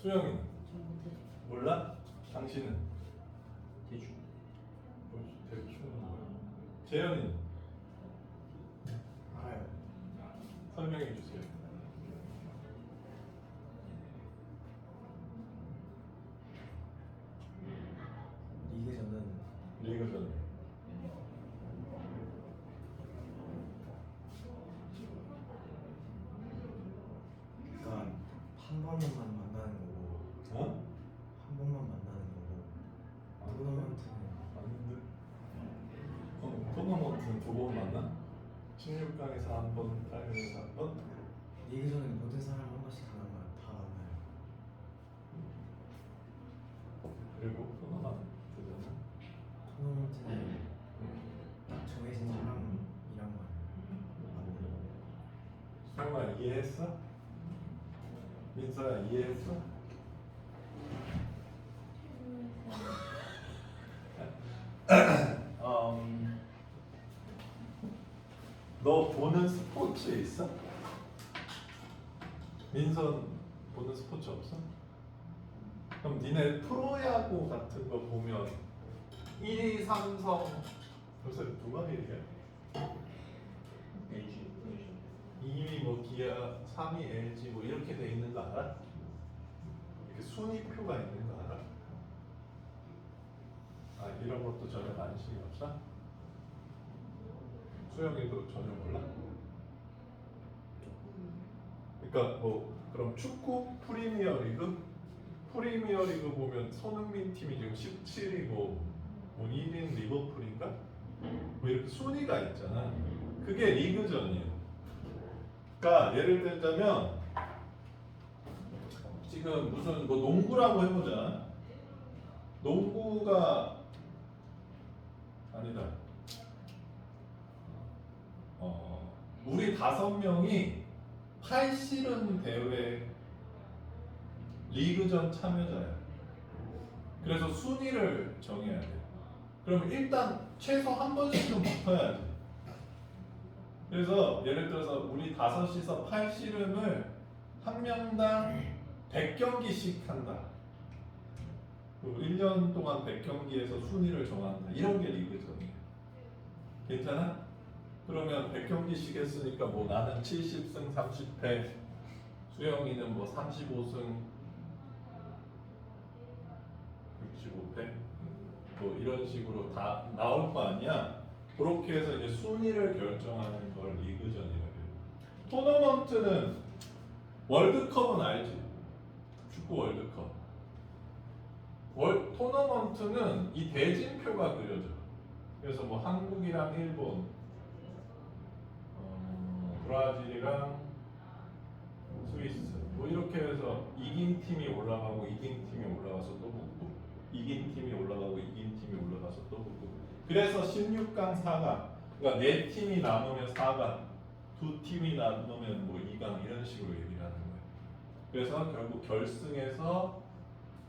수영이는? 전 못해. 몰라? 당신은? 대충. 대충은 뭐야? 재현이는? 알아요. 설명해 주세요. 리그전은 리그전. 그러니까 한 번만 만나는 거고 어? 한 번만 만나는 거고 토너먼트는 아닌데? 토너먼트는 두 번 만나? 16강에서 한 번, 8강에서 한 번? 리그전은 모든 사람 한 번씩 다 만나요. 그리고 토너먼트는? 토너먼트는 딱 정해진 사람이랑만 만나요. 수영아 이해했어? 민서야 이해했어? 너 보는 스포츠 있어? 민선 보는 스포츠 없어? 그럼 니네 프로야구 같은 거 보면 1위 삼성 요새 누가 1위야? LG. 2위 뭐 기아, 3위 LG 뭐 이렇게 돼 있는 거 알아? 이렇게 순위표가 있는 거 알아? 아 이런 것도 전혀 관심이 없어? 수영이도 전혀 몰라? 그러니까 뭐 그럼 축구 프리미어리그? 프리미어리그 보면 손흥민 팀이 지금 17위고 뭐 1위는 리버풀인가? 뭐 이렇게 순위가 있잖아. 그게 리그전이에요. 그러니까 예를 들자면 지금 무슨 뭐 농구라고 해보자. 농구가 아니다. 우리 5명이 팔씨름 대회 리그전 참여자야. 그래서 순위를 정해야 돼. 그럼 일단 최소 한 번씩은 붙어야지. 그래서 예를 들어서 우리 5이서 팔씨름을 한 명당 100경기씩 한다. 그리고 1년 동안 100경기에서 순위를 정한다. 이런 게 리그전이에요. 괜찮아? 그러면 100경기씩 했으니까 뭐 나는 70승 30패, 수영이는 뭐 35승 65패 뭐 이런 식으로 다 나올 거 아니야. 그렇게 해서 이제 순위를 결정하는 걸 리그전이라고 해요. 토너먼트는 월드컵은 알지? 축구 월드컵. 토너먼트는 이 대진표가 그려져. 그래서 뭐 한국이랑 일본, 브라질이랑 스위스 뭐 이렇게 해서 이긴 팀이 올라가고 이긴 팀이 올라가서 또 붙고 이긴 팀이 올라가고 이긴 팀이 올라가서 또 붙고 그래서 16강 4강 그러니까 4팀이 남으면 4강 2팀이 남으면 뭐 2강 이런 식으로 얘기를 하는 거예요. 그래서 결국 결승에서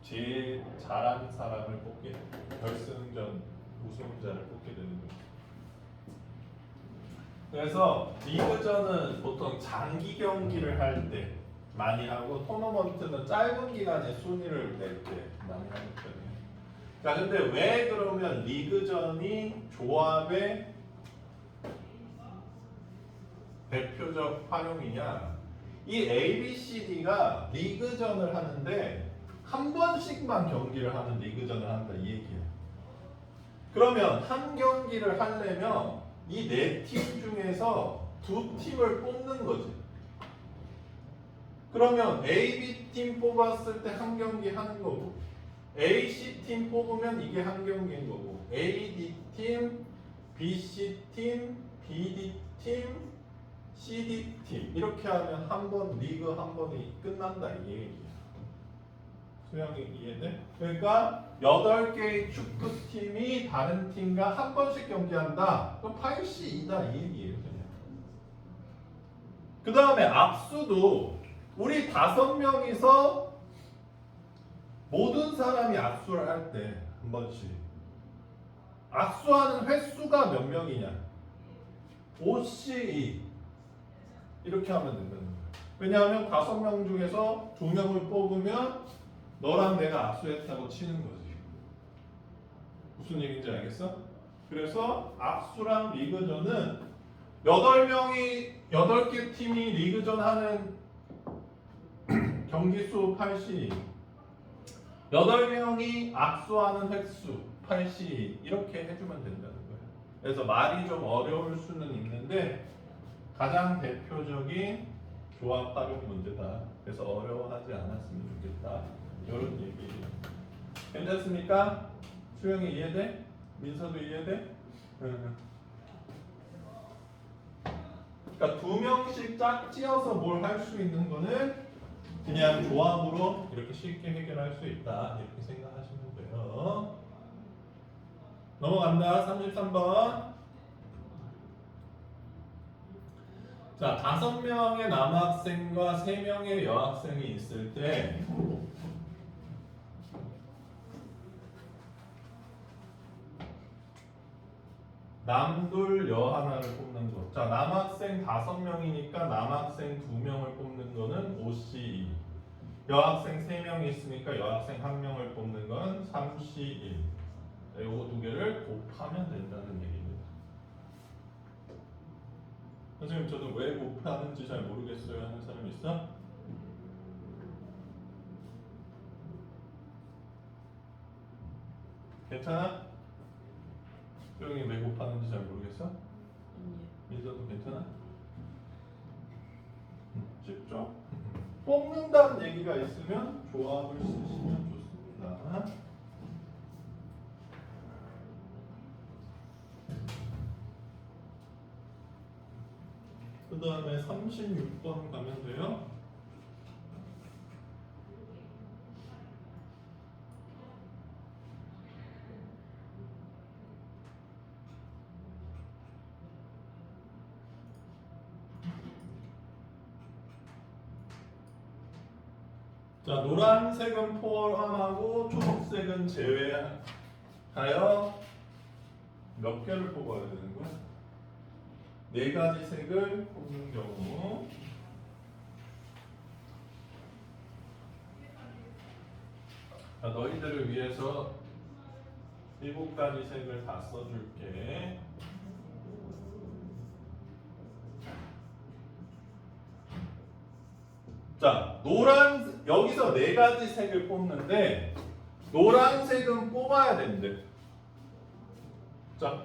제일 잘한 사람을 뽑게 결승전 우승자를 뽑게 되는 거죠. 그래서 리그전은 보통 장기 경기를 할 때 많이 하고 토너먼트는 짧은 기간에 순위를 낼 때 많이 하는 편이에요. 자, 근데 왜 그러면 리그전이 조합의 대표적 활용이냐? 이 ABCD가 리그전을 하는데 한 번씩만 경기를 하는 리그전을 한다 이 얘기예요. 그러면 한 경기를 하려면 이 4팀 중에서 2팀을 뽑는 거지. 그러면 A, B 팀 뽑았을 때 한 경기 하는 거고 A, C 팀 뽑으면 이게 한 경기인 거고 A, D 팀, B, C 팀, B, D 팀, C, D 팀 이렇게 하면 한 번 리그 한 번이 끝난다 이 얘기야. 수영이 이해돼? 그러니까 8개의 축구팀이 다른 팀과 한 번씩 경기한다. 그럼 8C2다 이 얘기예요. 그냥. 그 다음에 악수도 우리 5명이서 모든 사람이 악수를 할 때 한 번씩 악수하는 횟수가 몇 명이냐 5C2 이렇게 하면 된다는 거예요. 왜냐하면 5명 중에서 2명을 뽑으면 너랑 내가 압수했다고 치는 거지. 무슨 얘기인지 알겠어? 그래서 압수랑 리그전은 8개 팀이 리그전 하는 경기 수 8시, 8명이 압수하는 횟수 8시 이렇게 해주면 된다는 거예요. 그래서 말이 좀 어려울 수는 있는데 가장 대표적인 조합 활용 문제다. 그래서 어려워하지 않았으면 좋겠다. 이런 얘기예요. 괜찮습니까? 수영이 이해돼? 민서도 이해돼? 응. 그러니까 2명씩 짝지어서 뭘 할 수 있는 거는 그냥 조합으로 이렇게 쉽게 해결할 수 있다. 이렇게 생각하시면 돼요. 넘어간다. 33번. 자, 5명의 남학생과 3명의 여학생이 있을 때 남둘 여하나를 뽑는 거. 자, 남학생 5명이니까 남학생 2명을 뽑는 거는 5C2. 여학생 3명이 있으니까 여학생 1명을 뽑는 건 3C1. 요거 2개를 곱하면 된다는 얘기입니다. 선생님, 저는 왜 곱하는지 잘 모르겠어요 하는 사람 있어? 괜찮아? 수영이 왜 곱하는지 잘 모르겠어? 민서도 괜찮아? 쉽죠? 뽑는다는 얘기가 있으면 조합을 쓰시면 좋습니다. 그 다음에 36번 가면 돼요. 자, 노란색은 포함하고 초록색은 제외하여 몇 개를 뽑아야 되는 거야? 4가지 색을 뽑는 경우 자, 너희들을 위해서 7가지 색을 다 써줄게. 자, 여기서 4가지 색을 뽑는데 노란색은 뽑아야 된대. 자,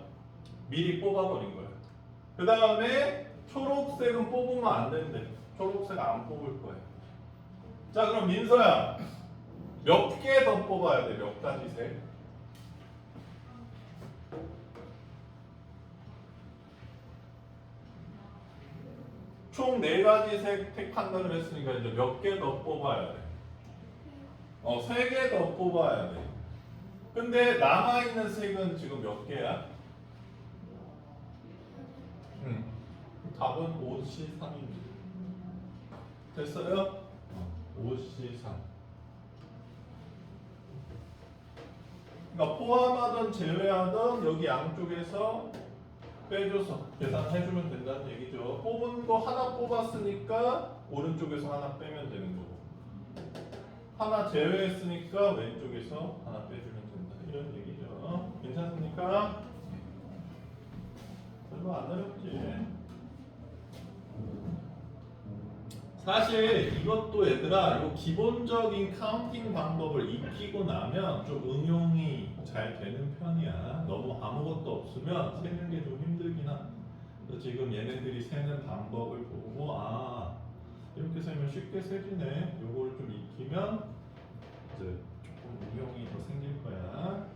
미리 뽑아버린 거야. 그 다음에 초록색은 뽑으면 안 된대. 초록색 안 뽑을 거야. 자, 그럼 민서야, 몇 개 더 뽑아야 돼? 몇 가지 색? 총 4가지 색 택한다고 했으니까 이제 몇 개 더 뽑아야 돼? 3개 더 뽑아야 돼. 근데 남아있는 색은 지금 몇 개야? 답은 5C3입니다. 됐어요? 5C3. 그러니까 포함하든 제외하든 여기 양쪽에서 빼줘서 계산해주면 된다는 얘기죠. 뽑은 거 하나 뽑았으니까 오른쪽에서 하나 빼면 되는 거고, 하나 제외했으니까 왼쪽에서 하나 빼주면 된다. 이런 얘기죠. 괜찮습니까? 별로 안 어렵지. 사실 이것도 얘들아, 이 기본적인 카운팅 방법을 익히고 나면 좀 응용이 잘 되는 편이야. 너무 아무것도 없으면 세는 게 좀 힘들긴 하다. 그래서 지금 얘네들이 세는 방법을 보고 이렇게 세면 쉽게 세지네. 요걸 좀 익히면 이제 조금 응용이 더 생길 거야.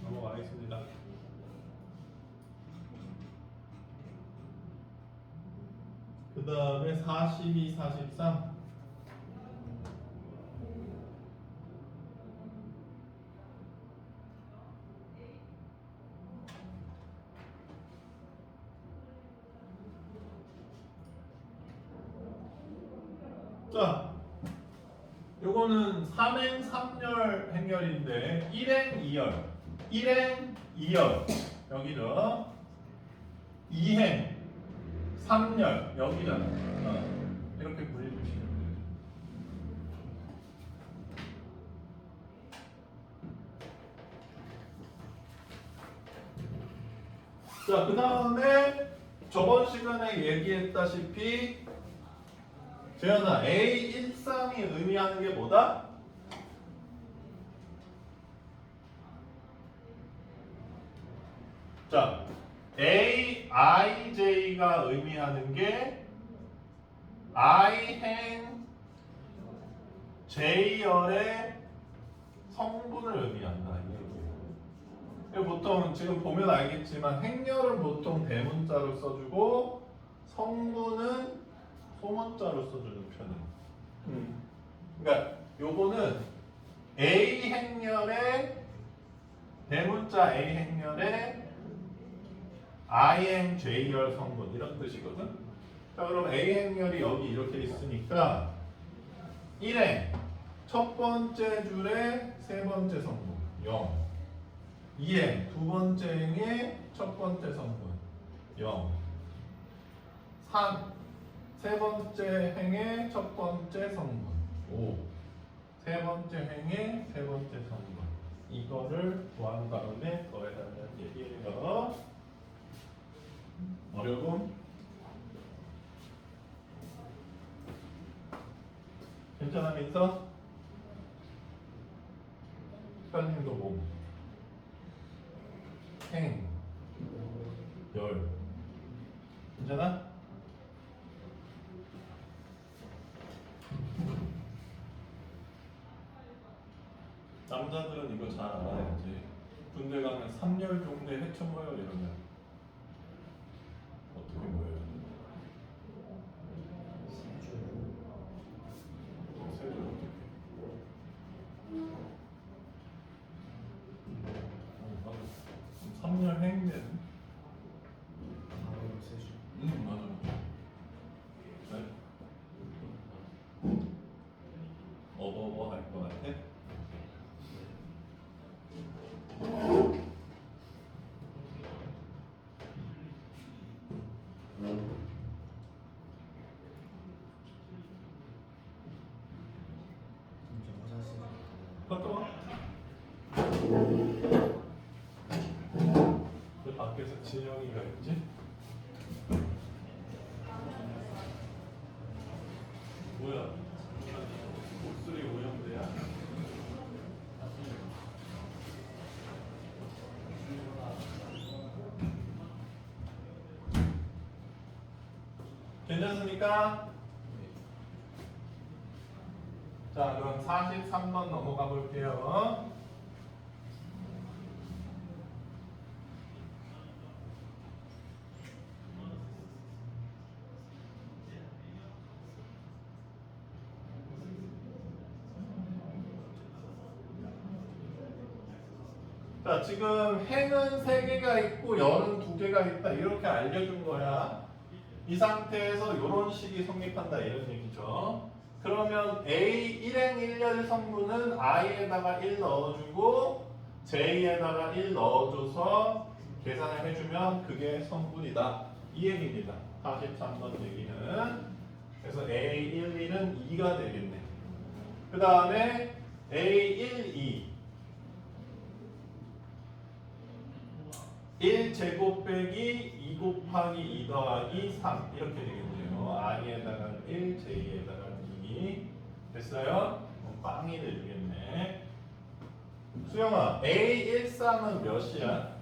넘어가겠습니다. 그 다음에 42, 43. 자, 요거는 3행 3열 행렬인데 1행 2열, 1행 2열 여기죠. 2행 3열 여기잖아. 이렇게 분리해주시면 돼요. 자, 그 다음에 저번 시간에 얘기했다시피 재현아 A13이 의미하는 게 뭐다? 자, AIJ가 의미하는 게 I행 J열의 성분을 의미한다. 이 얘기예요. 보통 지금 보면 알겠지만 행렬은 보통 대문자로 써주고 성분은 소문자로 써주는 편이에요. 그러니까 요거는 A 행렬의 대문자 A 행렬의 IMJ열 성분 이런 뜻이거든. 자, 그럼 A 행렬이 여기 이렇게 있으니까 1행 첫 번째 줄의 세 번째 성분 0, 2행 두 번째 행의 첫 번째 성분 0, 3 세 번째 행의 첫 번째 성분 5, 세 번째 행의 세 번째 성분 이거를 구한 다음에 더해달라는 얘기예요. 어려움? 괜찮아 민서? 헷갈림도 몸 행, 열 괜찮아? 남자들은 이거 잘 알아야지. 군대 가면 3열 종대 해쳐 모여 이러면 어떻게 모여요? 세줄 어떻게? 맞아. 3열 행대는? 바로 세주. 맞아. 네? 어버버 할 것 같아? 진짜 화장실. 갔다 와. 왜 밖에서 진영이가 있지? 뭐야? 목소리 오염돼야? 괜찮습니까? 자, 그럼 43번 넘어가 볼게요. 자, 지금 해는 3개가 있고 열은 2개가 있다. 이렇게 알려준 거야. 이 상태에서 이런 식이 성립한다. 이런 얘기죠. 그러면 A 1행 1열 성분은 I에다가 1 넣어주고 J에다가 1 넣어줘서 계산을 해주면 그게 성분이다. 이 얘기입니다. 43번 얘기는. 그래서 A 1, 2는 2가 되겠네. 그 다음에 A 1, 2 1제곱 빼기 2 곱하기 2 더하기 3 이렇게 되겠네요. I에다가 1, J에다가 2 됐어요? 빵이 되겠네. 수영아, A13은 몇이야?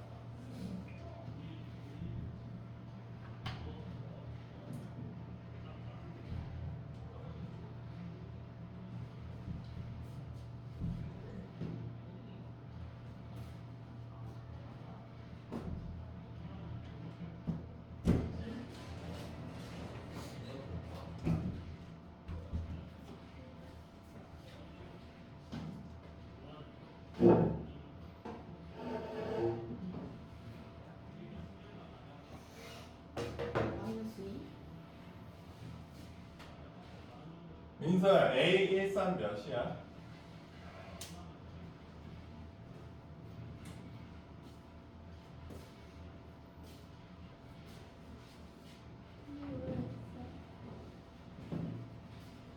민서야, A13 몇이야?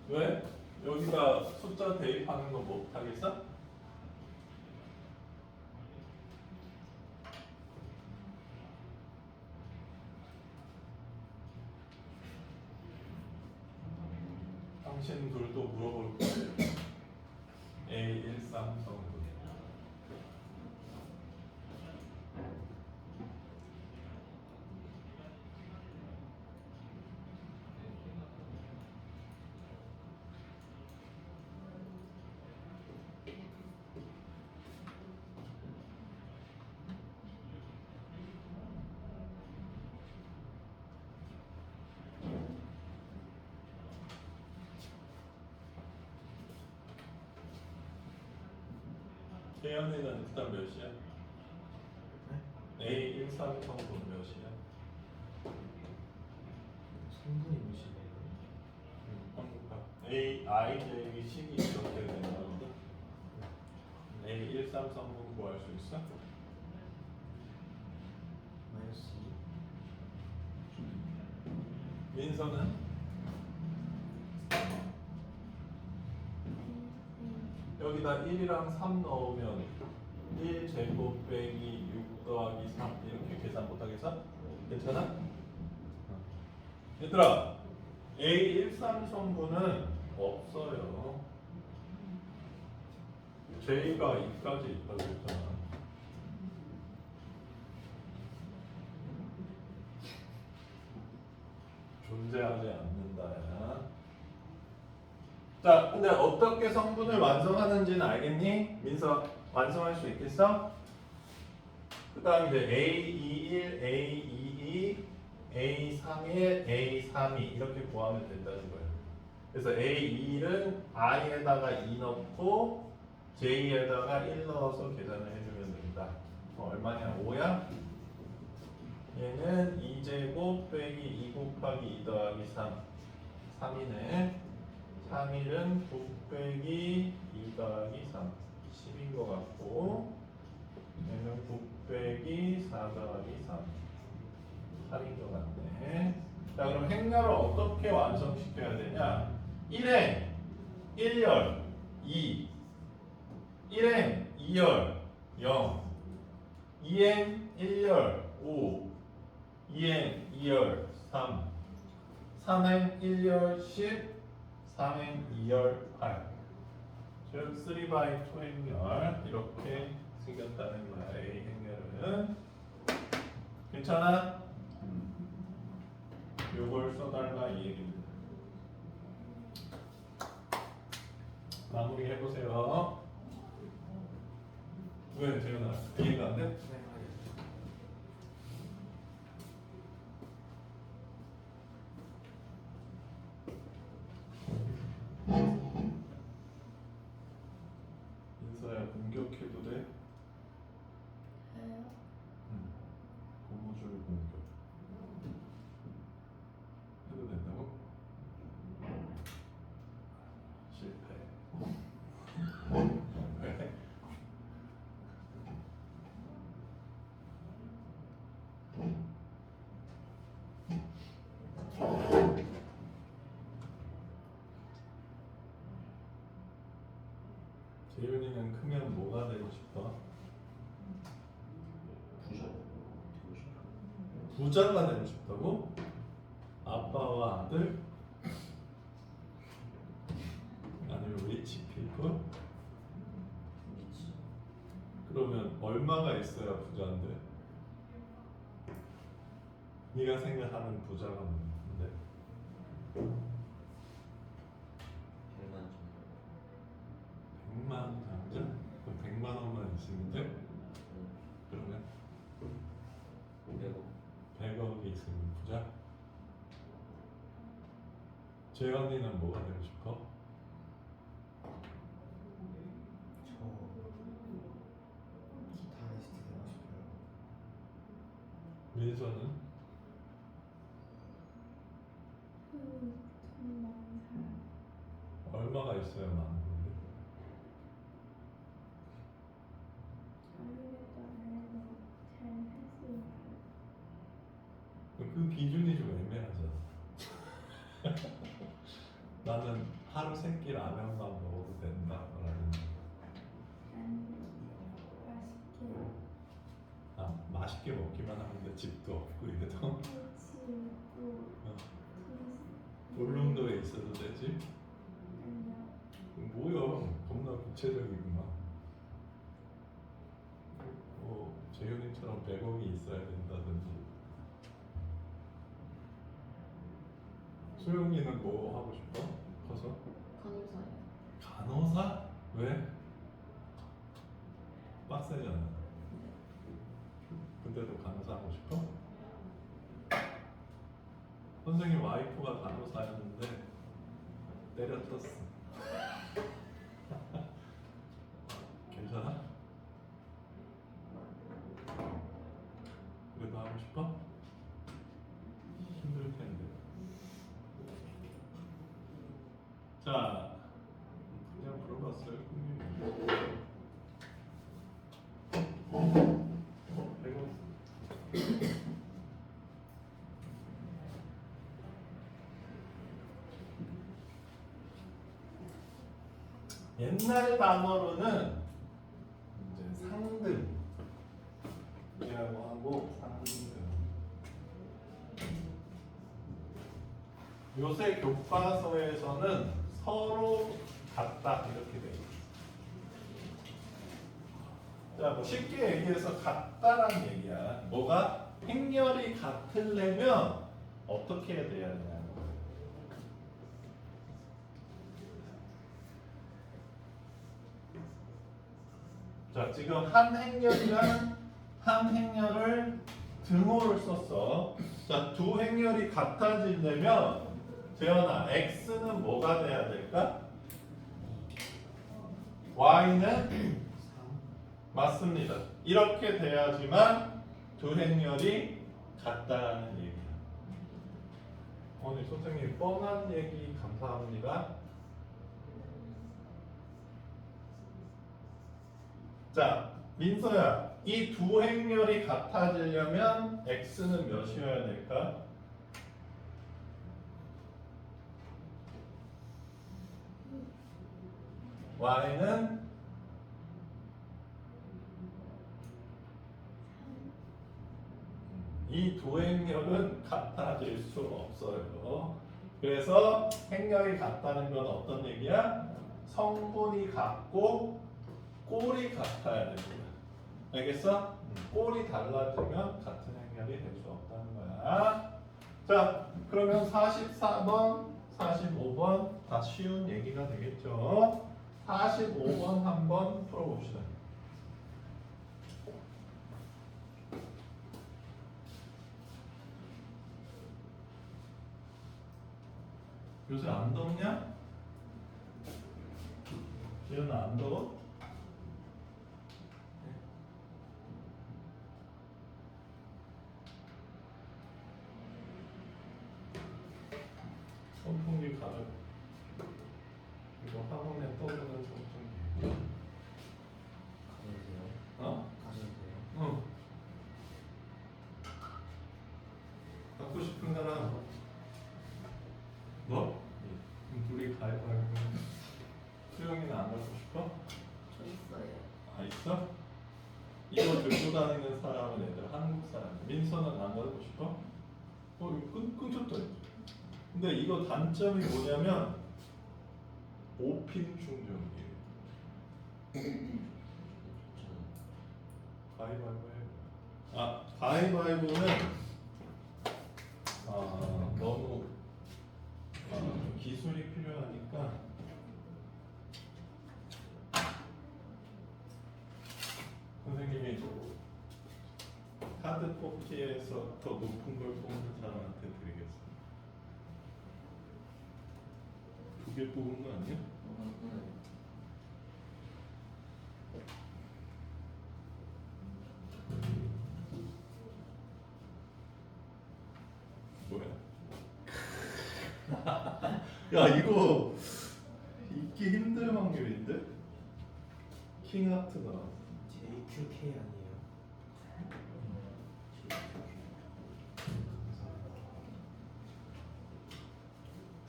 왜? 여기다 숫자 대입하는 거 못하겠어? 당신 둘도 물어볼 거예요. A13 성분. 태연이는 일단 몇이야? A13 성분 몇이야? 성분이 무엇이에요? 한국학 A, I 제곱이 12 이렇게 되는 거거든. A13 성분 구할 수 있어? 마이너스 2. 민서는? 여기다 1이랑 3 넣으면 1제곱 빼기 6 더하기 3 이렇게 계산 못하겠어? 괜찮아? 얘들아 A13 성분은 없어요. J가 2까지 있다고 했잖아. 존재하지 않는다. 자, 근데 어떻게 성분을 완성하는지는 알겠니? 민서 완성할 수 있겠어? 그 다음 이제 A21, A22, A31, A32 이렇게 구하면 된다는 거예요. 그래서 A21은 I에다가 2 넣고 J에다가 1 넣어서 계산을 해주면 됩니다. 얼마냐? 5야? 얘는 2제곱 빼기 2 곱하기 2 더하기 3 3이네. 3일은 9 빼기 2 더하기 3 10인 것 같고 얘는 9 빼기 4 더하기 3 8인 것 같네. 자 그럼 행렬을 어떻게 완성시켜야 되냐? 1행 1열 2 1행 2열 0 2행 1열 5 2행 2열 3 3행 1열 10 3행 2열 8 즉 3/2 행렬 이렇게 생겼다는 거야. A 행렬은 괜찮아? 요걸 써달라 이 얘기입니다. 마무리 해보세요. 왜 재현아 이해가 안 돼? 네, 인서야 공격해도 돼? 고무줄 공격 해도 된다고? 실패. 왜? 재윤이는 크면 뭐가 되고 싶어? 부자 되고 싶어. 부자가 되고 싶다고? 아빠와 아들? 아니면 리치 피플? 미치. 그러면 얼마가 있어야 부자인데? 네가 생각하는 부자가 뭔데? 100만 정도. 100만 당장? 그럼 100만 원만 있으면 돼? 그러면 500억. 100억이 있으면 부자? 재현이는 뭐가 되고 싶어? 저 기타리스트 되고 싶어요. 민서는? 얼마가 있어야 많은 건데? 그 기준이 좀 애매하잖아. 나는 하루 3끼 라면만 먹어도 된다라는. 아 맛있게 먹기만 하면 돼. 집도 없고 이래도. 볼룸도에 있어도 되지. 구체적이구나. 뭐 재윤이처럼 100억이 있어야 된다든지. 수영이는 뭐 하고 싶어? 커서? 간호사예요. 간호사? 왜? 빡세잖아. 근데도 간호사 하고 싶어? 선생님 와이프가 간호사였는데 때려쳤어. 괜찮아? 그래도 하고 싶어? 힘들 텐데. 자, 그냥 물어봤어요. 옛날 단어로는 이제 상등이라고 하고 상등. 요새 교과서에서는 서로 같다 이렇게 돼 있어요. 자, 뭐 쉽게 얘기해서 같다란 얘기야. 뭐가 행렬이 같으려면 어떻게 돼야 되냐. 자, 지금 한 행렬이랑 한 행렬을 등호를 썼어. 자, 두 행렬이 같아지려면 재현아, x는 뭐가 돼야 될까? y는 맞습니다. 이렇게 돼야지만 두 행렬이 같다는 얘기야. 오늘 선생님 뻔한 얘기 감사합니다. 자, 민서야, 이 두 행렬이 같아지려면 x는 몇이어야 될까? y는 이 두 행렬은 같아질 수 없어요. 그래서 행렬이 같다는 건 어떤 얘기야? 성분이 같고 꼴이 같아야 됩니다. 알겠어? 꼴이 달라지면 같은 행렬이 될 수 없다는 거야. 자, 그러면 44번, 45번 다 쉬운 얘기가 되겠죠? 45번 한번 풀어봅시다. 요새 안 덥냐? 지현아 안 더워? 선풍기 가려. 이거 학원에 떠오르는 선풍기. 가셔도 돼요. 어? 가셔도 돼요. 응. 갖고 싶은 사람. 너? 그럼 둘이 가위바위보. 수영이는 안 갖고 싶어? 저 있어요. 아 있어? 이거 들고 다니는 사람은 애들 한국 사람. 민서는 안 갖고 싶어? 이거 끊겼다. 근데 이거 단점이 뭐냐면 5핀 충전기예요. 가위바위보 해. 아, 가위바위보는 너무 좀 기술이 필요하니까 선생님이 카드 뽑기에서 더 높은 걸 뽑는 사람한테 드리겠습니다. 두 개 뽑은 거 아니야? 뭐야? 야 이거 읽기 힘들 확률인데? 킹하트 나왔어. JQK 아니에요?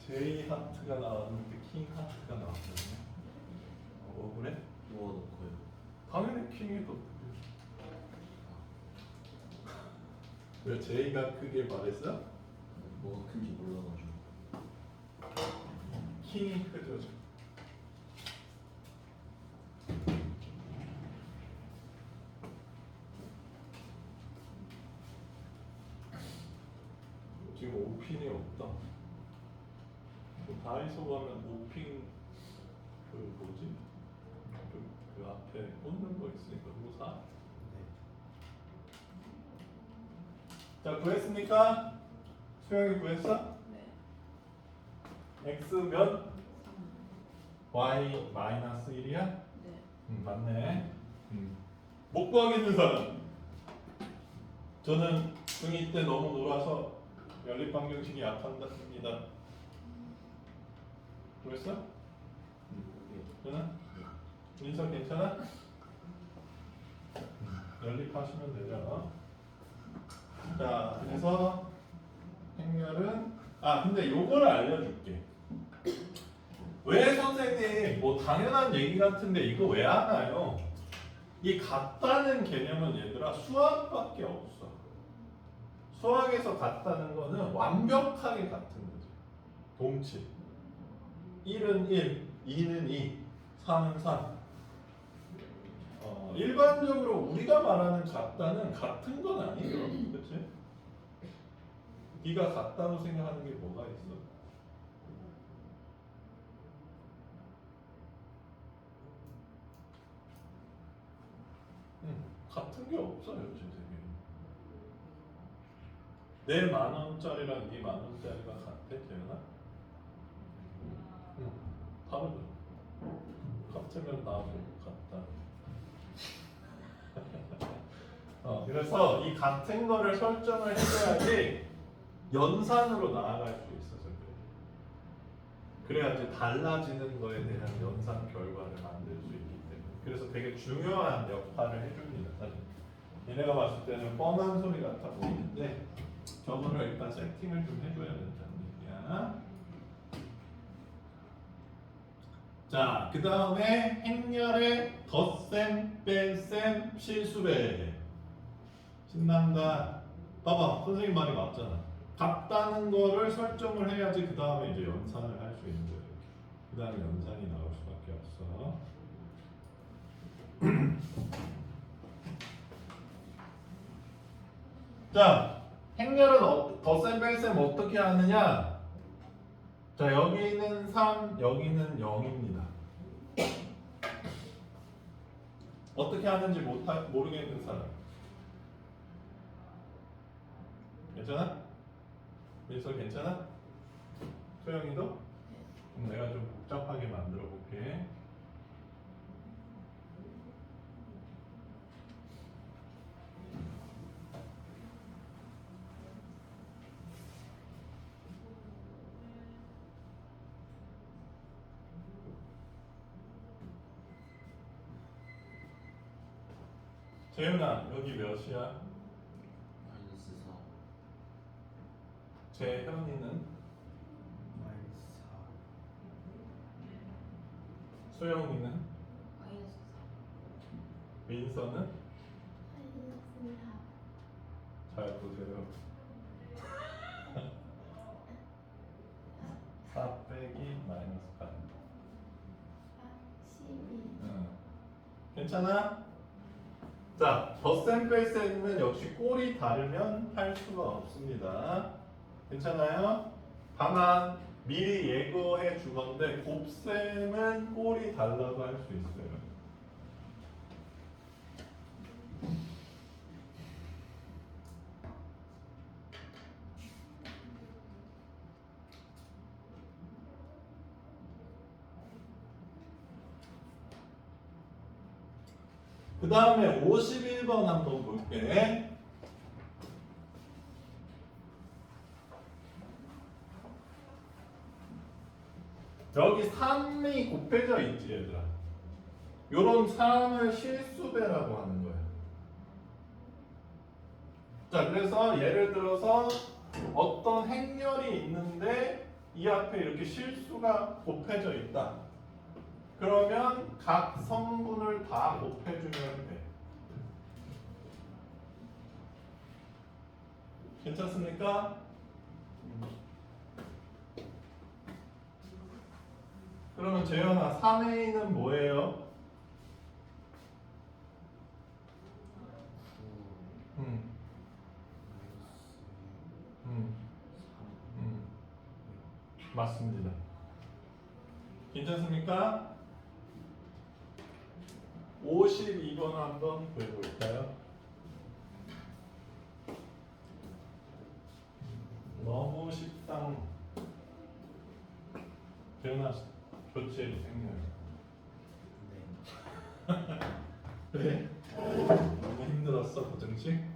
J 하트가 나왔는데 킹 하트가 나왔거든요. 억울해? 누워 놓고요. 당연히 킹이 더 크게. 왜 J가 크게 말했어? 뭐가 큰지 몰라가지고. 킹이 크죠. 지금 5핀이 없다. 그 다이소 가면 5핀 그 뭐지? 그 앞에 꽂는 거 있으니까 그거 사. 네. 자, 구했습니까? 수영이 구했어? 네. x 몇? y 마이너스 1이야? 네. 맞네. 못 구하겠는 사람. 저는 중2 때 너무 놀아서 연립방정식이 약합니다. 그랬어? 저는? 민서 괜찮아? 연립하시면 되죠. 자, 그래서 행렬은 근데 요거를 알려줄게. 왜 선생님 뭐 당연한 얘기 같은데 이거 왜 하나요? 이 같다는 개념은 얘들아 수학밖에 없어. 수학에서 같다는 거는 완벽하게 같은 거지. 동치. 1은 1, 2는 2, 4는 3. 일반적으로 우리가 말하는 같다는 같은 건 아니에요. 그치? 네가 같다고 생각하는 게 뭐가 있어? 같은 게 없어요, 제 세계에. 내 10,000원짜리랑 네 10,000원짜리가 같아, 재현아? 다르죠. 같으면 나도 같다. 그래서 이 같은 거를 설정을 해줘야지 연산으로 나아갈 수 있어서 그래. 그래야지 달라지는 거에 대한 연산 결과를 만들 수 있기 때문에. 그래서 되게 중요한 역할을 해줍니다. 사실. 얘네가 봤을 때는 뻔한 소리 같아 보이는데 저거를 일단 세팅을 좀 해줘야 된다는 얘기야. 자, 그 다음에 행렬의 덧셈, 뺄셈, 실수배. 신난다. 봐봐, 선생님 말이 맞잖아. 같다는 거를 설정을 해야지 그 다음에 이제 연산을 할 수 있는 거예요. 그 다음에 연산이 나올 수밖에 없어. 자, 행렬은 덧셈, 뺄셈 어떻게 하느냐? 자, 여기는 3, 여기는 0입니다. 어떻게 하는지 모르겠는 사람. 괜찮아? 민서 괜찮아? 소영이도? 그럼 내가 좀 복잡하게 만들어 볼게. 재윤아, 여기 몇이야? 마이너스 4. 재현이는? 마이너스 4. 소영이는? 마이너스 민서는? 4. 잘 보세요. 4 빼기 마이너스 8. 12. 괜찮아? 자, 덧셈 뺄셈은 역시 꼴이 다르면 할 수가 없습니다. 괜찮아요? 다만 미리 예고해 주건데 곱셈은 꼴이 달라도 할 수 있어요. 그 다음에 51번 한번 볼게. 여기 3이 곱해져 있지 얘들아. 요런 3을 실수배라고 하는 거야. 자, 그래서 예를 들어서 어떤 행렬이 있는데 이 앞에 이렇게 실수가 곱해져 있다. 그러면 각 성분을 다 곱해주면 돼. 괜찮습니까? 그러면 재현아, 3A는 뭐예요? 9 음, 마이너스 음. 4 괜찮습니까? 52번 한번 보여볼까요? 너무 식당 변화 교체 생겨요. 네. 왜? 너무 힘들었어 고정식? 네.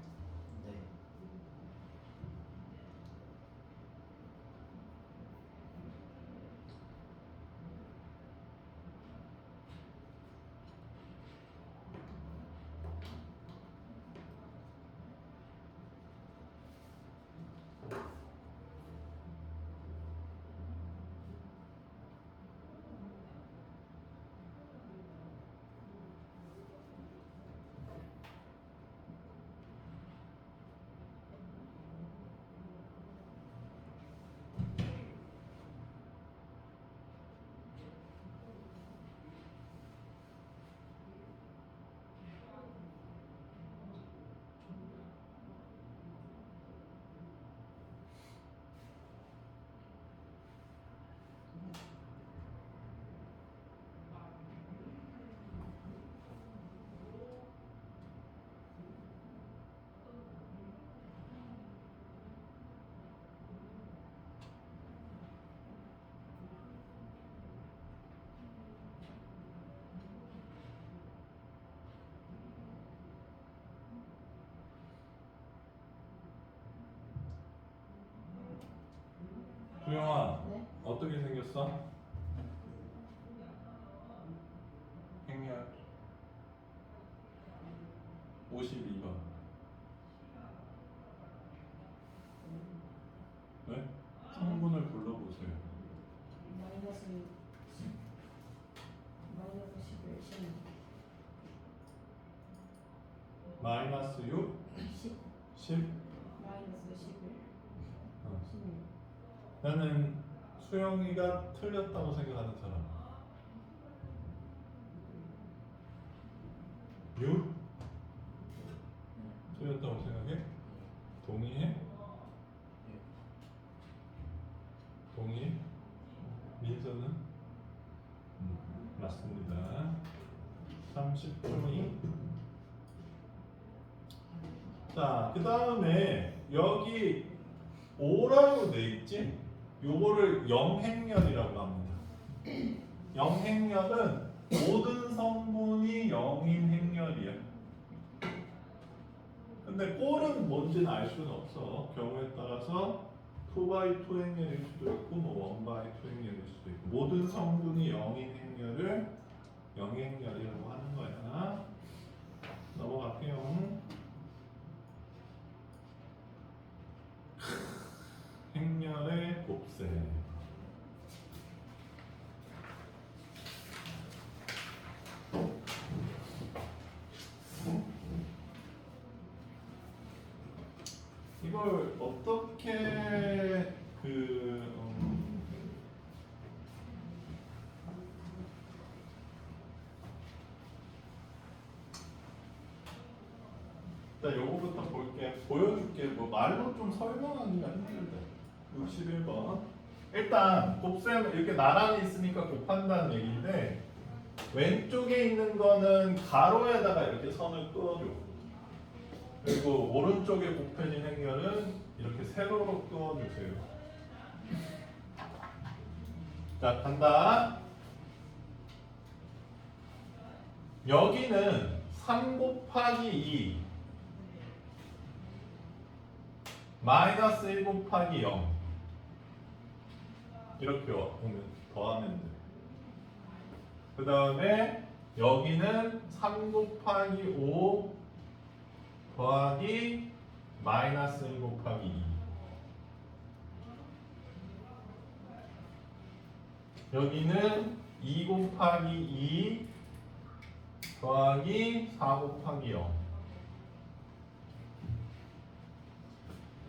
두영아 네? 어떻게 생겼어? 행렬 52번 네? 성분을 불러보세요. 마이너스 11, 10, 마이너스 6, 10, 10 마이너스 11, 어. 16. 나는 수영이가 틀렸다고 생각하는 사람 6? 틀렸다고 생각해? 동의해? 동의해? 민서는? 맞습니다. 30초이. 자, 그 다음에 여기 5라고 돼 있지? 요거를 영행렬이라고 합니다. 영행렬은 모든 성분이 0인 행렬이야. 근데 꼴은 뭔지는 알 수는 없어. 경우에 따라서 2x2 행렬일 수도 있고 뭐 1x2 행렬일 수도 있고 모든 성분이 0인 행렬을 영행렬이라고 하는 거야. 넘어갈게요. 행렬의 곱셈. 이걸 어떻게 일단 요거부터 볼게. 보여줄게. 뭐 말로 좀 설명하기가 힘들다. 61번. 일단 곱셈 이렇게 나란히 있으니까 곱한다는 얘기인데 왼쪽에 있는 거는 가로에다가 이렇게 선을 그어줘. 그리고 오른쪽에 곱해진 행렬은 이렇게 세로로 그어주세요. 자, 간다. 여기는 3 곱하기 2 마이너스 1 곱하기 0 이렇게 오면 더하면 돼. 그 다음에 여기는 3 곱하기 5 더하기 마이너스 1 곱하기 2 여기는 2 곱하기 2 더하기 4 곱하기 0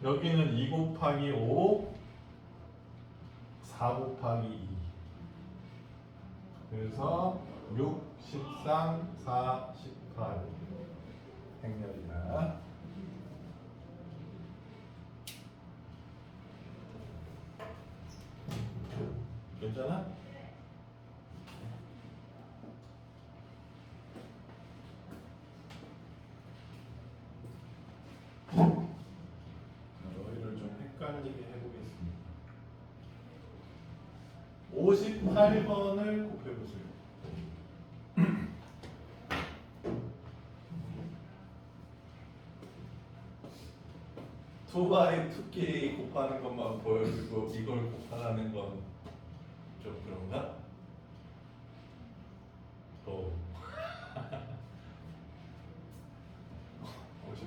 여기는 2 곱하기 5 4 곱하기 2 그래서 6, 13, 4, 18 행렬이다. 괜찮아? 58번을 곱해보세요. 2by 2k 곱하는 것만 보여주고 이걸 곱하라는 건 좀 그런가? 또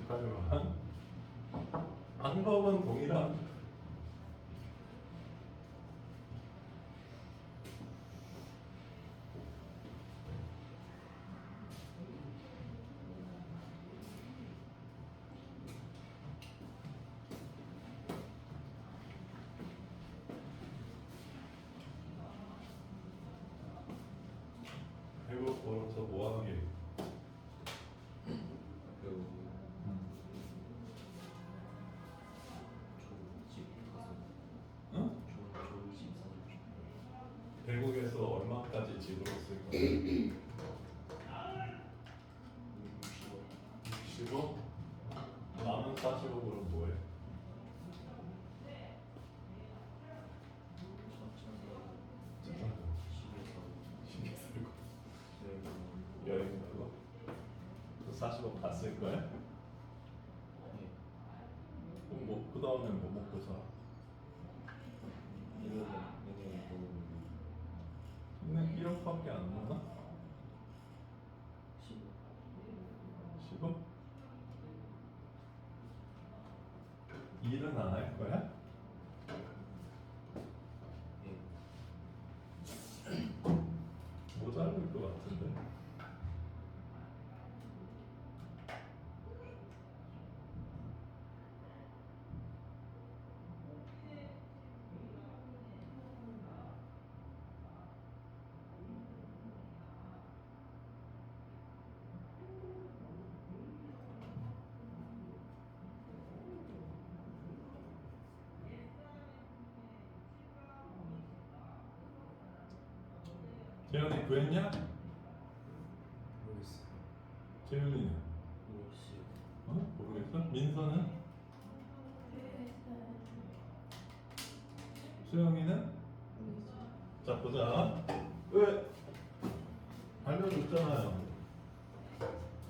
58번 방법은 동일합니다. 회복 걸어서 뭐 하는 게 그 좋은 집 가서 응? 좋은 집 사주고 외국에서 얼마까지 집으로 쓸 거야? 60원 65? 남은 45불은 뭐해? 신경 쓰고 여행 가고 그 40원 다 쓸 거야? 그럼 뭐, 그 다음에 뭐 먹고 사? 근데 1억밖에 안 나나? 10억? 일은 안 할 거야? 모자랄 것 같은데. 재현이 구했냐? 모르겠어요. 재현이는? 어? 모르겠어? 민서는? 수영이는? 자 보자. 왜? 알려줬잖아요.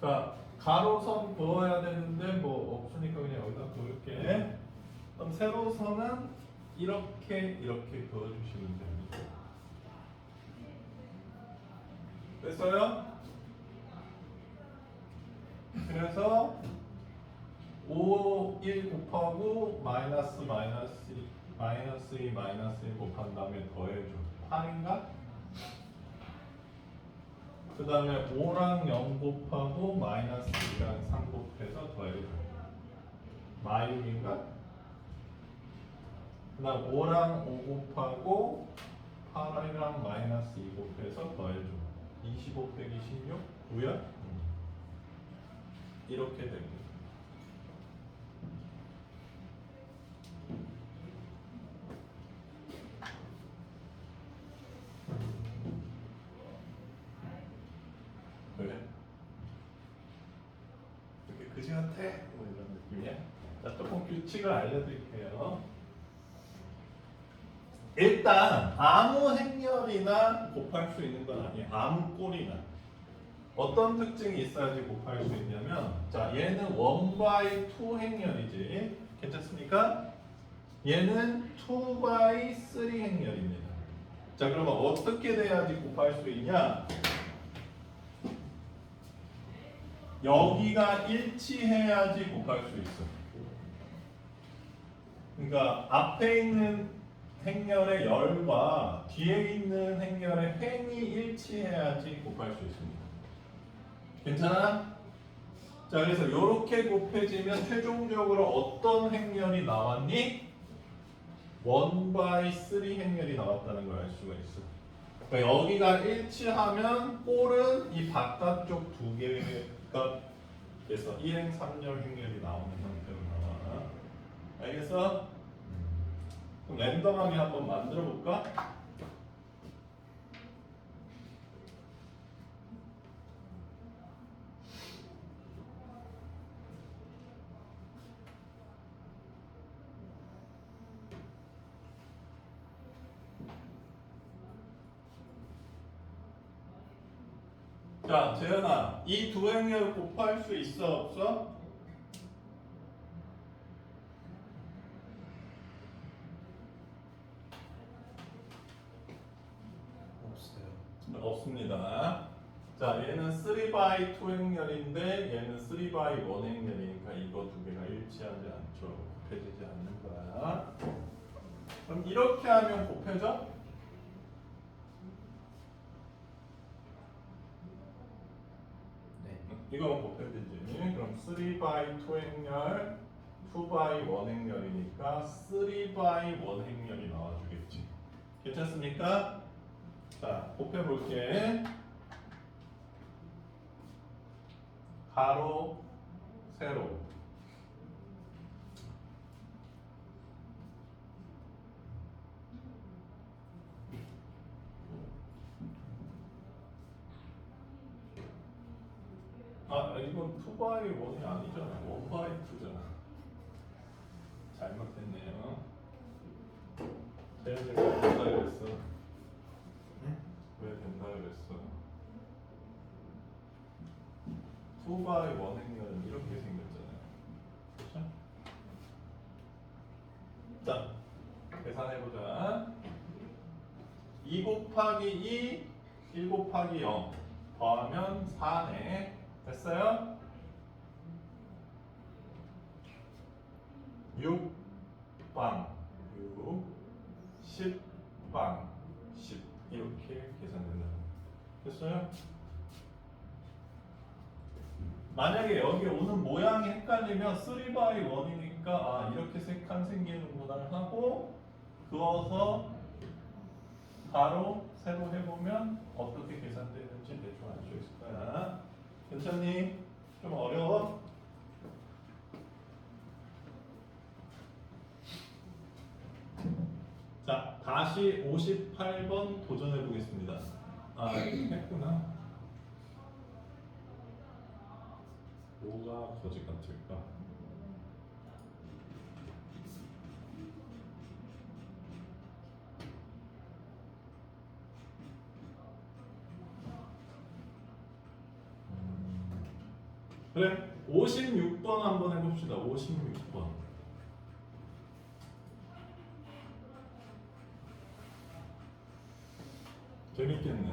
자 가로선 그어야 되는데 뭐 없으니까 그냥 여기다 그을게. 그럼 세로선은 이렇게 그어주시면 됩니다. 됐어요? 그래서 5, 1 곱하고 마이너스 2 마이너스 1 곱한 다음에 더해줘. 8인가? 그 다음에 5랑 0 곱하고 마이너스 2랑 3 곱해서 더해줘. 마육인가? 그 다음 5랑 5 곱하고 8이랑 마이너스 2 곱해서 더해줘. 25 빼기 16? 9야? 이렇게 됩니다. 왜? 이렇게 그지 같아? 뭐 이런 느낌이야? 자, 조금 규칙을 알려드릴게요. 일단 아무 행렬이나 곱할 수 있는 건 아니에요. 아무 꼴이나. 어떤 특징이 있어야지 곱할 수 있냐면, 자, 얘는 1/2 행렬이지. 괜찮습니까? 얘는 2/3 행렬입니다. 자, 그러면 어떻게 돼야지 곱할 수 있냐? 여기가 일치해야지 곱할 수 있어. 그러니까 앞에 있는 행렬의 열과 뒤에 있는 행렬의 횡이 일치해야지 곱할 수 있습니다. 괜찮아? 자, 그래서 이렇게 곱해지면 최종적으로 어떤 행렬이 나왔니? 1/3 행렬이 나왔다는 걸 알 수가 있어. 그러니까 여기가 일치하면 꼴은 이 바깥쪽 두 개가 그래서 1행 3열 행렬이 나오는 형태로 나와. 알겠어? 그럼 랜덤하게 한번 만들어 볼까? 자, 재현아, 이 두 행렬 곱할 수 있어, 없어? 없어요. 없습니다. 자, 얘는 3by 2 행렬인데 얘는 3by 1 행렬이니까 이거 두 개가 일치하지 않죠. 곱해지지 않는 거야. 그럼 이렇게 하면 곱해져? 네. 이건 곱해지지. 그럼 3by 2 행렬, 2by 1 행렬이니까 3by 1 행렬이 나와주겠지. 괜찮습니까? 자, 곱해볼게. 가로, 세로. 아, 이건 2by 1이 아니잖아. 1by 2잖아. 잘못했네요. 쟤네들 왜 된다 그랬어? 네? 왜 된다 그랬어? 2by 1 행렬은 이렇게 생겼잖아요. 그렇죠? 자, 계산해보자. 2 곱하기 2, 1 곱하기 0 더하면 4네. 됐어요? 6방 6, 10방 10 이렇게 계산된다. 됐어요? 만약에 여기 오는 모양이 헷갈리면 3by 1이니까 아 이렇게 세 칸 생기는구나 하고 그어서 가로 세로 해보면 어떻게 계산되는지 대충 알 수 있을 거야. 괜찮니? 좀 어려워? 자, 다시 58번 도전해 보겠습니다. 아, 이거 했구나. 뭐가 거짓 같을까? 그래, 56번 한번 해봅시다. 56번. 재밌겠네.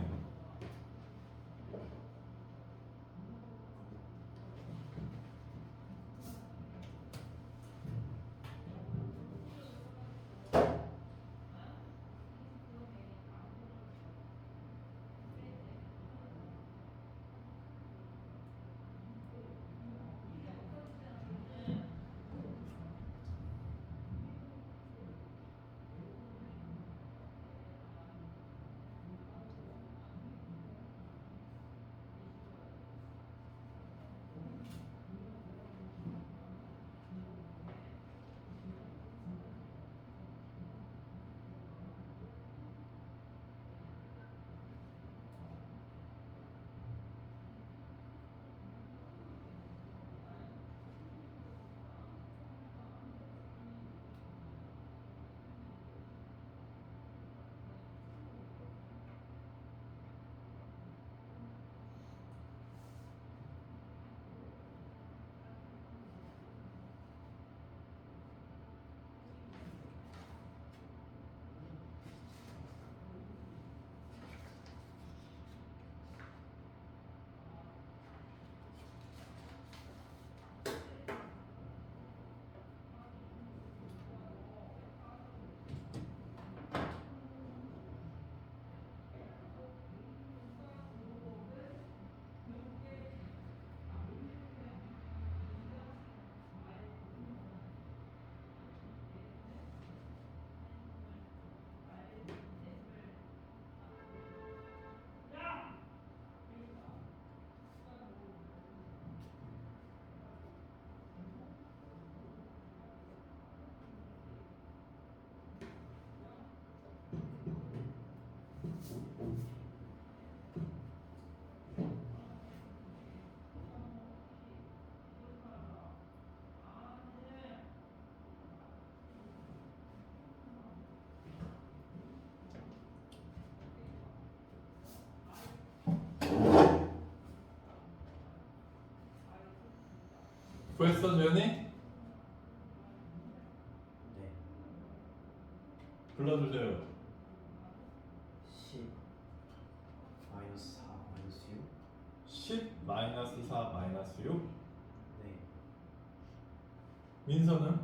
구했어 주연이? 네. 불러주세요. 10 마이너스 4 마이너스 6. 10 마이너스 4 마이너스 6. 네. 민서는?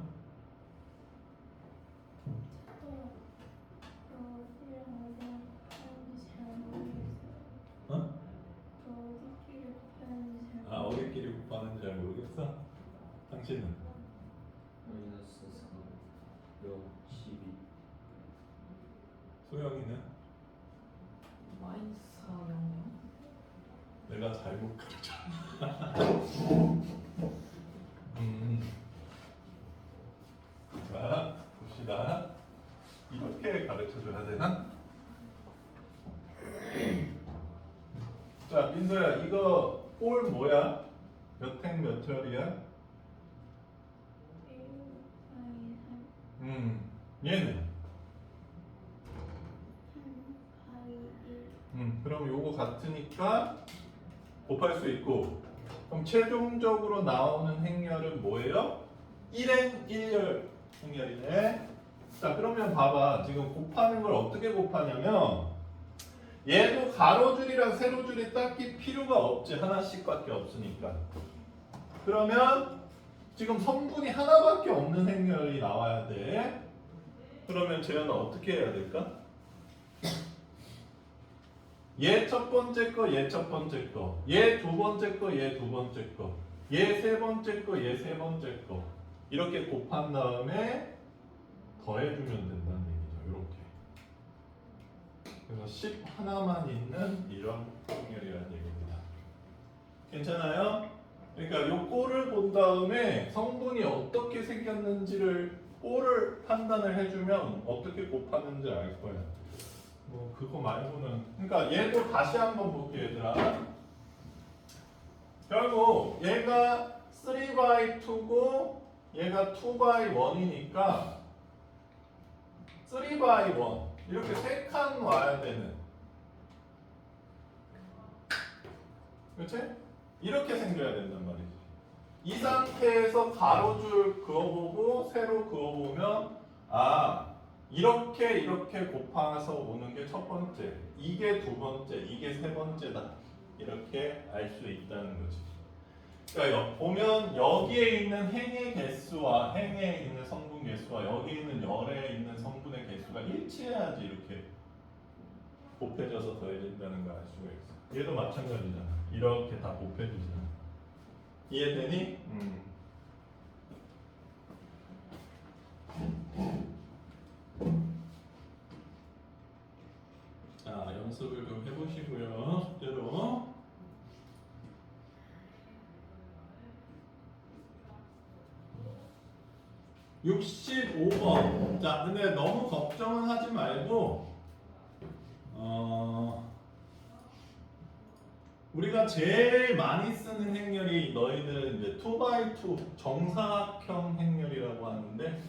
어? 아 어디끼리 곱하는지 잘 모르겠어? 당신은? 마이너스 4 0 12. 소영이는? 마이너스 4, 0, 내가 잘못 가르쳐. 자 봅시다. 이렇게 가르쳐줘야 되나? 자 민서야 이거 볼 뭐야? 몇 행 몇 절이야? 얘는? 그럼 요거 같으니까 곱할 수 있고 그럼 최종적으로 나오는 행렬은 뭐예요? 1행 1열 행렬이네. 자 그러면 봐봐 지금 곱하는 걸 어떻게 곱하냐면 얘도 가로줄이랑 세로줄이 딱히 필요가 없지 하나씩밖에 없으니까. 그러면 지금 성분이 하나밖에 없는 행렬이 나와야 돼. 그러면 재현은 어떻게 해야 될까? 얘 첫 번째 거, 얘 첫 번째 거, 얘 두 번째 거, 얘 두 번째 거, 얘 세 번째 거, 얘 세 번째 거 이렇게 곱한 다음에 더해주면 된다는 얘기죠. 이렇게. 그래서 10 하나만 있는 이런 행렬이라는 얘기입니다. 괜찮아요? 그러니까 요 꼴을 본 다음에 성분이 어떻게 생겼는지를 꼴을 판단을 해주면 어떻게 곱하는지 알 거야. 뭐 그거 말고는 그러니까 얘도 다시 한번 볼게 얘들아. 결국 얘가 3/2고 얘가 2/1이니까 3/1 이렇게 세 칸 와야 되는, 그렇지? 이렇게 생겨야 된단 말이지. 이 상태에서 가로줄 그어보고 세로 그어보면 아 이렇게 이렇게 곱해서 오는 게 첫 번째, 이게 두 번째, 이게 세 번째다 이렇게 알 수 있다는 거지. 그러니까 보면 여기에 있는 행의 개수와 행에 있는 성분 개수와 여기 있는 열에 있는 성분의 개수가 일치해야지 이렇게 곱해져서 더해진다는 걸 알 수가 있어. 얘도 마찬가지잖아. 이렇게 다 곱해지잖아. 이해되니? 자, 연습을 좀 해보시고요. 숙제로. (65번) 자, 근데 너무 걱정은 하지 말고 우리가 제일 많이 쓰는 행렬이 너희들은 이제 2x2 정사각형 행렬이라고 하는데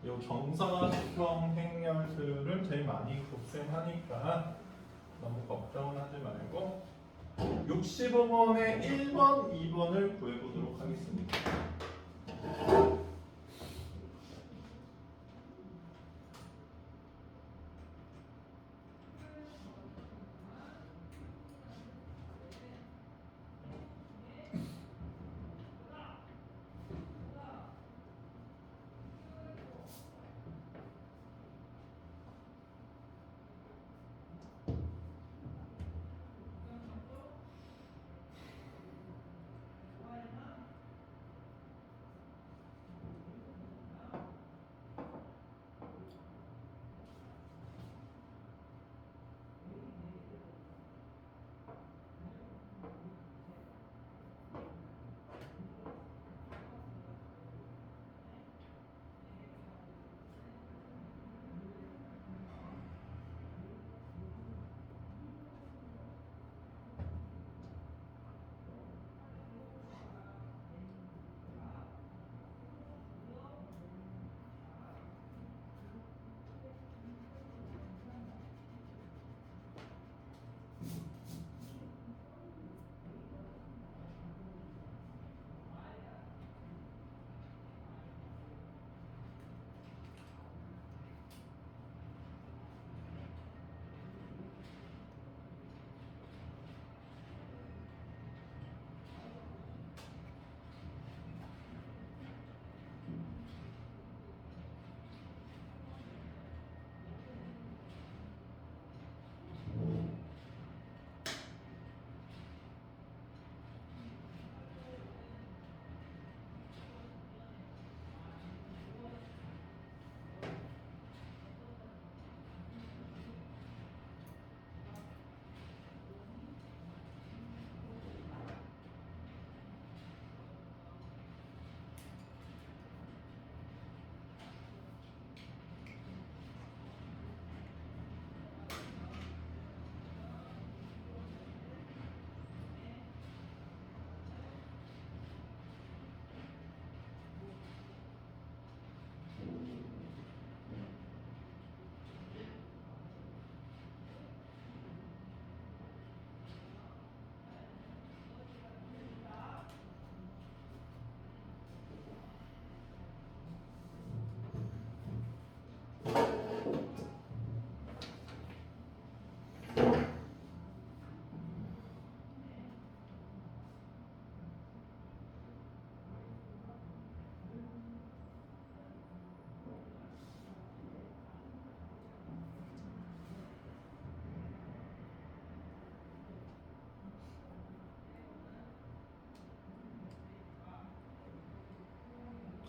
이 정사각형 행렬들을 제일 많이 급생하니까 너무 걱정은 하지 말고 65번에 1번, 2번을 구해보도록 하겠습니다.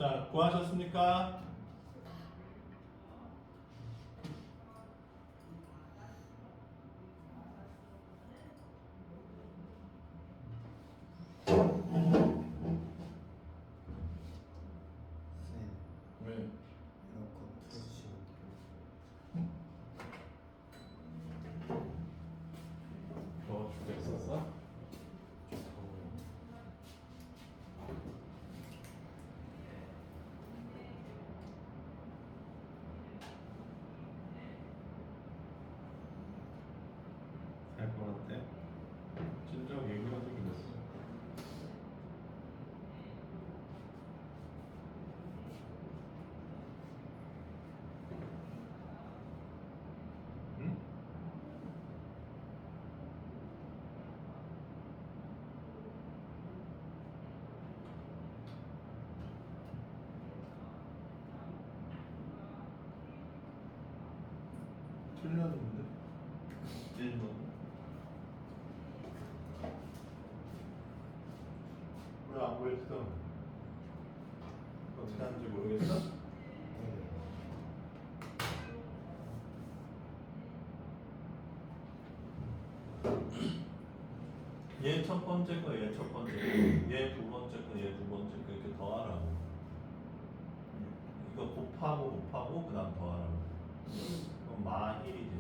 자, 구하셨습니까? 쌤 왜? 에어컨 틀어주시면 더워 죽겠었어? 좀 더워요. 할것 같아? 진짜 얘기하지 그랬어. 응? 틀렸는데? 1번. 왜 안 보였어? 어떻게 하는지 모르겠어? 네. 얘 첫 번째 거, 얘 첫 번째 거, 얘 두 번째 거, 얘 두 번째 거 이렇게 더하라고. 이거 곱하고 그 다음 더하라고. 그럼 마1이지.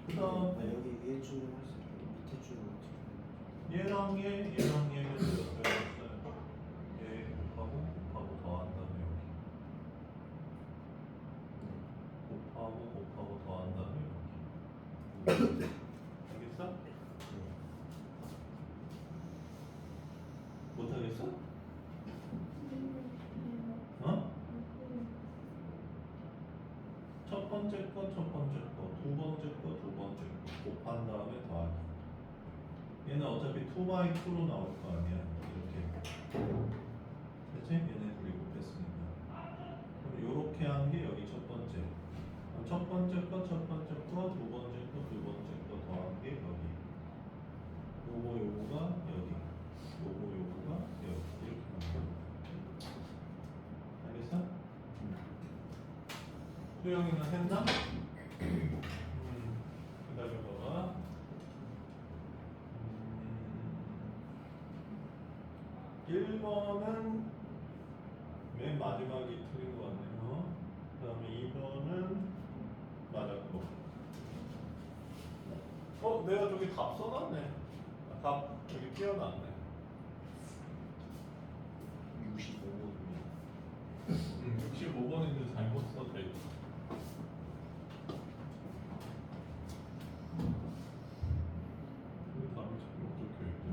그 다음에 여기 위에 줄을 할 수 있고 밑에 줄을 어떻게 해요? 얘랑 얘를 넣었어요. 얘 곱하고 더한 다음에 여기. 곱하고 더한 다음에 여기. 알겠어? 못하겠어? 어? 첫 번째 거, 두 번째 거 곱한 다음에 더하기. 얘는 어차피 2x2로 나올 거 아니야. 이렇게. 그치? 얘네 둘이 곱했으니까. 그럼 요렇게 한 게 여기 첫 번째. 그럼 첫 번째 거, 두 번째 거 더한 게 여기. 요거가 여기. 요거가 여기. 이렇게 하는 거야. 알겠어? 수영이는 했나? 기다려봐. 1번은 맨 마지막이 틀린 것 같네요. 그 다음에 2번은 맞았고. 내가 저기 답 써놨네. 답 저기 띄워놨네. 65번. 65번인데 잘못 써져 있어. 그 답이 잘못 적혀 있대.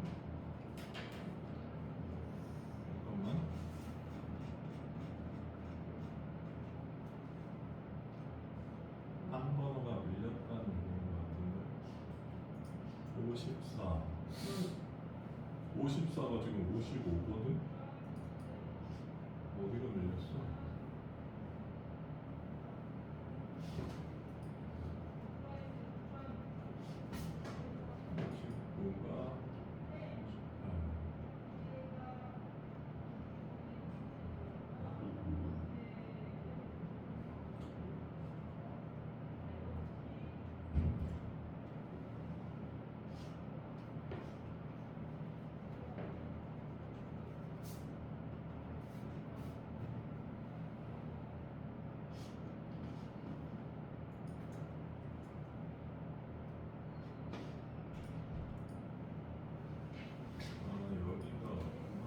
잠깐만. 한 번호가 밀렸다는 얘기인 것 같은데. 54. 54가 지금 55거든? 어디가 밀렸어? 뭔가 여기가 없구나.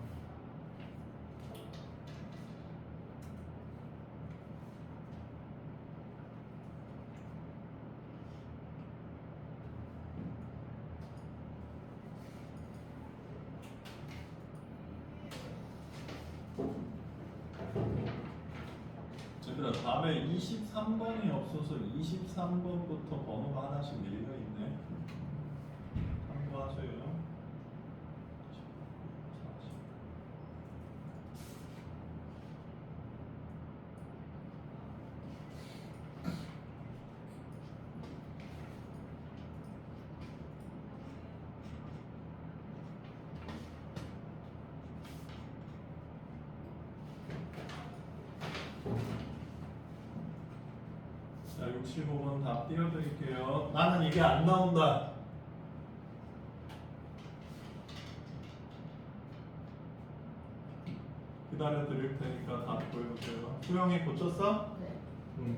얘들아, 답에 23번이 없어서 23번부터 번호가 하나씩 밀려있네. 참고하세요. 40. 65번 답 띄워드릴게요. 나는 이게 안 나온다. 기다려 드릴 테니까 답 보여주세요. 수영이 고쳤어? 네. 응.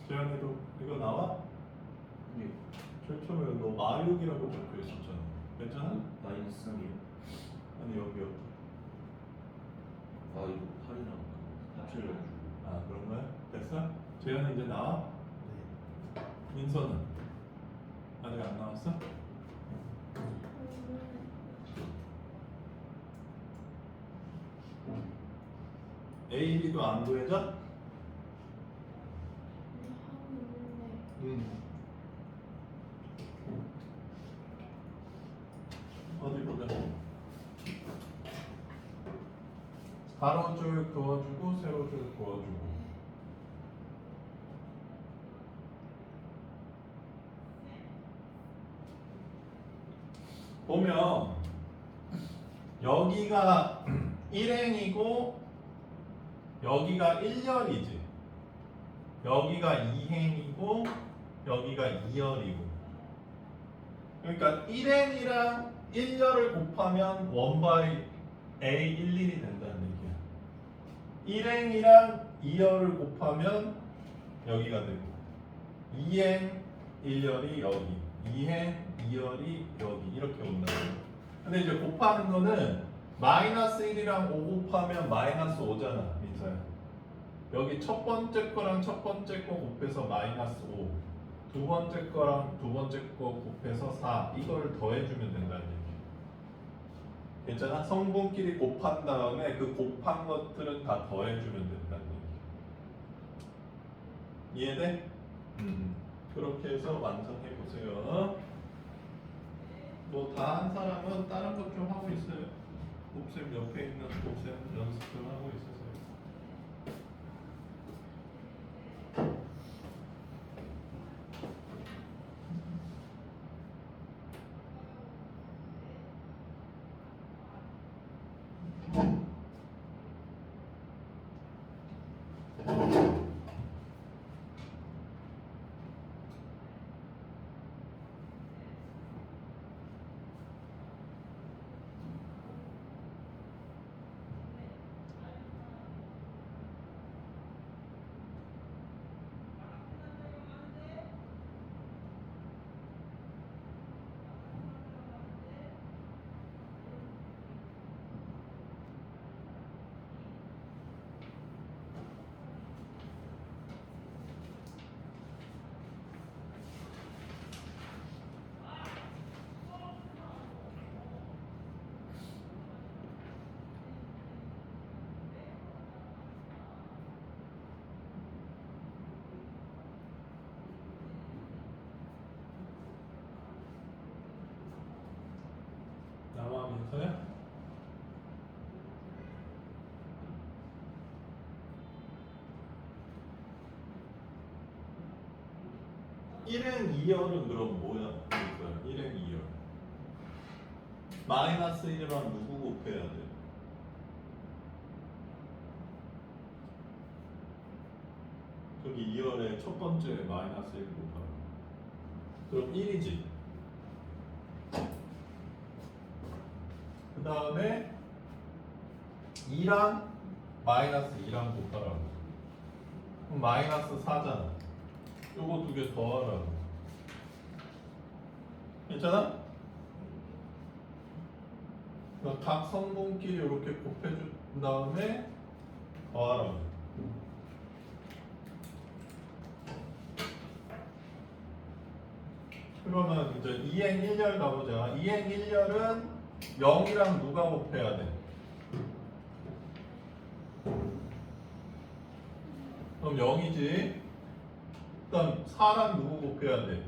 재현이도 이거 나와? 네. 최초에 너 마육이라고 적혀 있었잖아. 괜찮아? 마이너스 3이요? 아니 여기 여기. 아 이거 8이랑 합쳐가지고 아 그런 거야? 됐어? 재현이 이제 나와? 네. 민서는? 아직 안 나왔어? A, B도 안 구해져? 어디 보자. 가로줄 그어주고 세로줄 그어주고. 보면 여기가 1행이고 여기가 1열이지. 여기가 2행이고 여기가 2열이고. 그러니까 1행이랑 1열을 곱하면 1by A11이 된다는 얘기야. 1행이랑 2열을 곱하면 여기가 되고 2행 1열이 여기 2행 2열이 여기 이렇게 온다. 근데 이제 곱하는 거는 마이너스 1이랑 5 곱하면 마이너스 5잖아 민서야. 여기 첫 번째 거랑 첫 번째 거 곱해서 마이너스 5, 두 번째 거랑 두 번째 거 곱해서 4 이걸 더해주면 된다는 얘기. 괜찮아? 성분끼리 곱한 다음에 그 곱한 것들은 다 더해주면 된다는 얘기. 이해돼? 그렇게 해서 완성해 보세요. 뭐 다 한 사람은 다른 것 좀 하고 있어요. 곱셈 옆에 있는 곱셈 연습 좀 하고 있으세요. 나와 민서야? 일행 2열은 그럼 뭐야? 민서야 1행 2열 마이너스 1이랑 누구 곱해야 돼? 저기 2열에 첫 번째 마이너스 1 곱하라. 그럼 1이지. 그 다음에 2랑 마이너스 2랑 곱하라고. 그럼 마이너스 4잖아. 요거 두 개 더하라고. 괜찮아? 그러니까 각 성분끼리 이렇게 곱해준 다음에 더하라고. 그러면 이제 2행 1열 가보자. 2행 1열은 0이랑 누가 곱해야 돼? 그럼 0이지. 그다음 4랑 누구 곱해야 돼?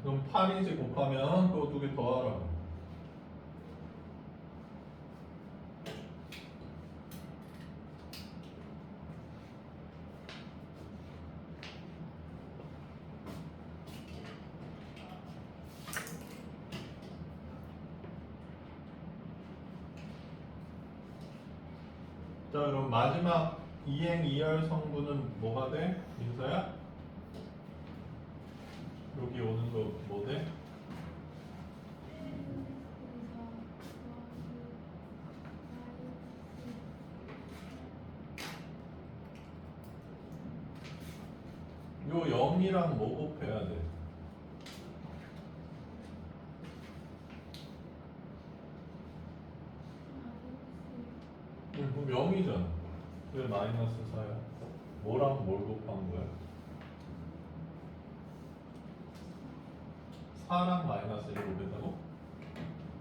그럼 8이지 곱하면 그거 두 개 더하라고. 자 그럼 마지막 이행 2열 성분은 뭐가 돼? 민서야? 여기 오는 거 뭐 돼? 요 0이랑 뭐 곱해야 돼? 그럼 0이잖아. 왜 마이너스 4야? 뭐랑 뭘 곱한 거야? 4랑 마이너스 1을 곱했다고?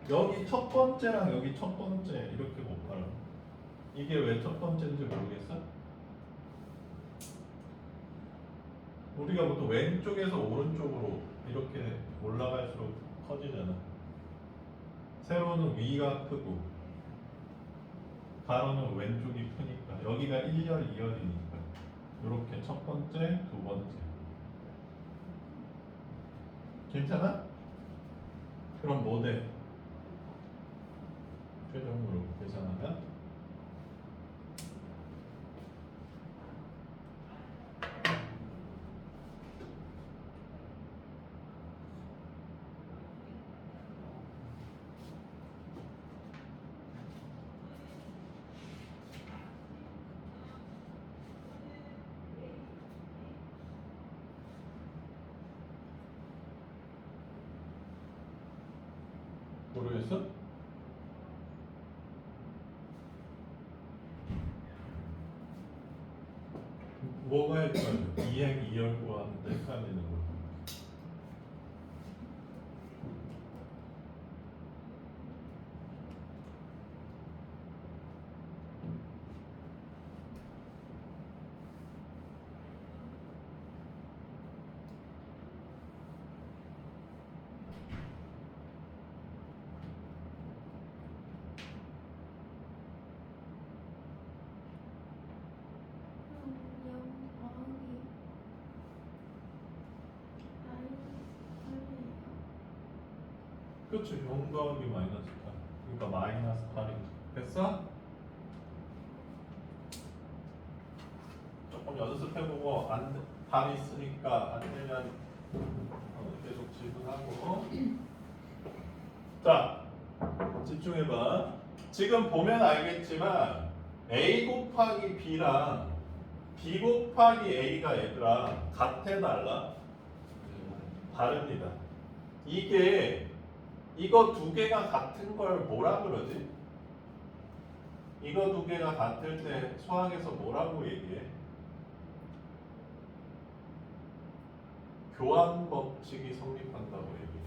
여기 첫 번째랑 여기 첫 번째 이렇게 곱하라. 이게 왜 첫 번째인지 모르겠어? 우리가 보통 왼쪽에서 오른쪽으로 이렇게 올라갈수록 커지잖아. 세로는 위가 크고 가로는 왼쪽이 크니까 여기가 1열, 2열이니까 이렇게 첫 번째, 두 번째. 괜찮아? 그럼 뭐 돼? 최종으로 계산하면 모르겠어? 뭐가 헷갈려? 이행 2열 구하는데 헷갈리는 거. 그렇지. 0 더하기 마이너스 8. 그러니까 마이너스 8이지. 됐어? 조금 연습해보고 답 있으니까 안 되면 계속 질문하고. 자, 집중해봐. 지금 보면 알겠지만 A 곱하기 B랑 B 곱하기 A가 얘들아 같아 달라? 다릅니다. 이거 두 개가 같은 걸 뭐라 그러지? 이거 두 개가 같을 때 수학에서 뭐라고 얘기해? 교환 법칙이 성립한다고 얘기해.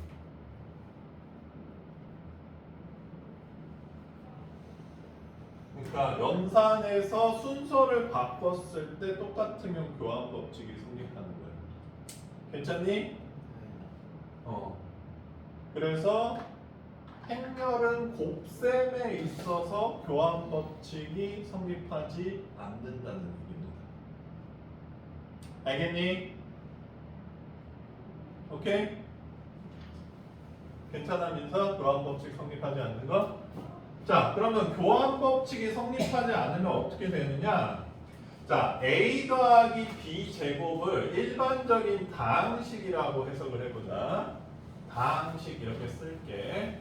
그러니까 연산에서 순서를 바꿨을 때 똑같으면 교환 법칙이 성립하는 거야. 괜찮니? 그래서 행렬은 곱셈에 있어서 교환 법칙이 성립하지 않는다는 얘기입니다. 알겠니? 오케이? 괜찮아 민서? 교환 법칙 성립하지 않는 거? 자, 그러면 교환 법칙이 성립하지 않으면 어떻게 되느냐? 자, A 더하기 B 제곱을 일반적인 다항식이라고 해석을 해보자. 다항식 이렇게 쓸게.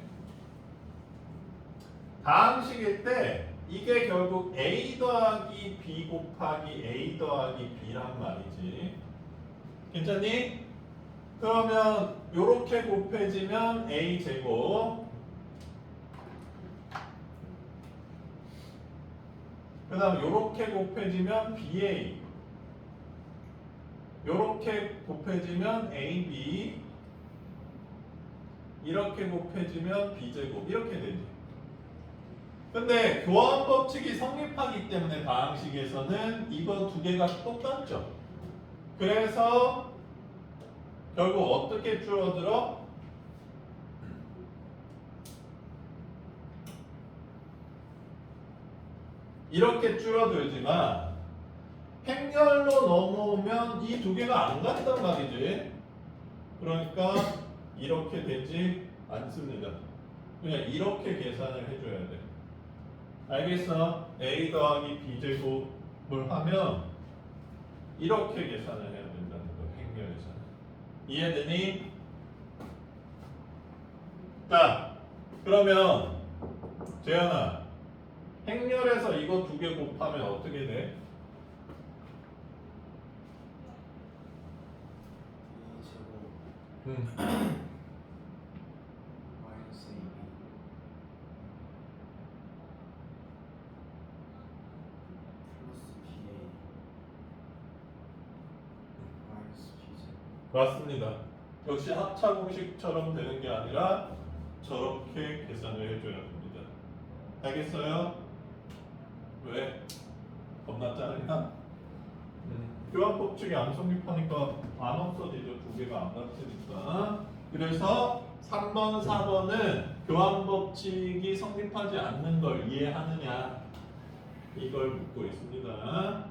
다항식일 때 이게 결국 A 더하기 B 곱하기 A 더하기 B란 말이지. 괜찮니? 그러면 요렇게 곱해지면 A 제곱, 그 다음 요렇게 곱해지면 BA, 요렇게 곱해지면 AB, 이렇게 곱해지면 B제곱, 이렇게 되지. 근데 교환 법칙이 성립하기 때문에 다항식에서는 이거 두 개가 똑같죠. 그래서 결국 어떻게 줄어들어? 이렇게 줄어들지만 행렬로 넘어오면 이 두 개가 안 간단 말이지. 그러니까 이렇게 되지 않습니다. 그냥 이렇게 계산을 해줘야 돼. 알겠어? A 더하기 B 제곱을 하면 이렇게 계산을 해야 된다는 거야. 행렬에서는. 이해되니? 자, 그러면 재현아, 행렬에서 이거 두 개 곱하면 어떻게 돼? 이 제곱 음. 마이너스 AB 플러스 BA 마이너스 B제곱. 맞습니다. 역시 합차 공식처럼 되는 게 아니라 저렇게 계산을 해줘야 됩니다. 알겠어요? 왜? 겁나 짜증나? 교환 법칙이 안 성립하니까 안 없어지죠. 두 개가 안 같으니까. 그래서 3번, 4번은 교환 법칙이 성립하지 않는 걸 이해하느냐 이걸 묻고 있습니다.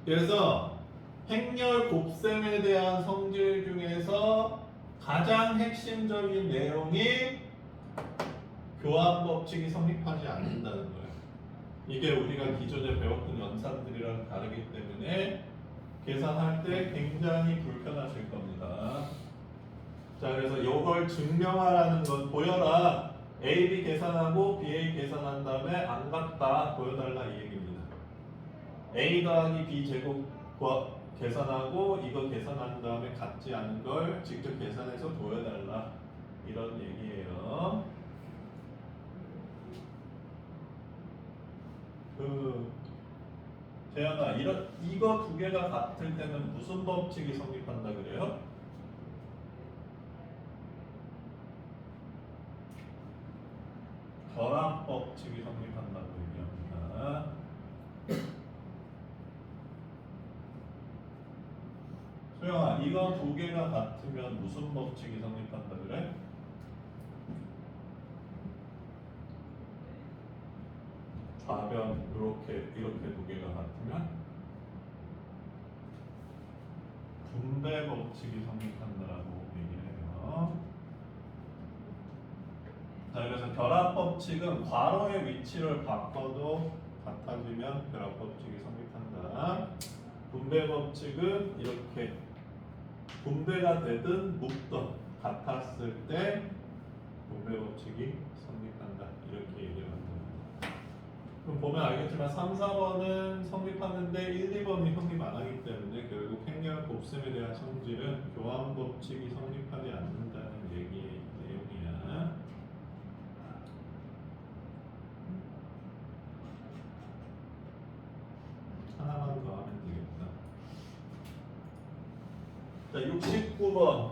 그래서 행렬 곱셈에 대한 성질 중에서 가장 핵심적인 내용이 교환 법칙이 성립하지 않는다는 거예요. 이게 우리가 기존에 배웠던 연산들이랑 다르기 때문에 계산할 때 굉장히 불편하실 겁니다. 자, 그래서 이걸 증명하라는 건 보여라. AB 계산하고 BA 계산한 다음에 안 같다 보여달라 이 얘기입니다. A 더하기 B 제곱 계산하고 이거 계산한 다음에 같지 않은 걸 직접 계산해서 보여달라 이런 얘기예요. 재현아, 이거 두 개가 같을 때는 무슨 법칙이 성립한다 그래요? 결합 법칙이 성립한다고 얘기합니다. 소영아, 이거 두 개가 같으면 무슨 법칙이 성립한다 그래? 좌변 이렇게 두 개가 같으면 분배 법칙이 성립한다라고 얘기를 해요. 자, 그래서 결합 법칙은 괄호의 위치를 바꿔도 같아지면 결합 법칙이 성립한다. 분배 법칙은 이렇게 분배가 되든 묶든 같았을 때 분배 법칙이 성립한다. 이렇게 얘기를 합니다. 그럼 보면 알겠지만 3, 4번은 성립하는데 1, 2번이 성립 안 하기 때문에 결국 행렬 곱셈에 대한 성질은 교환 법칙이 성립하지 않는다는 얘기의 내용이야. 하나만 더 하면 되겠다. 자, 69번.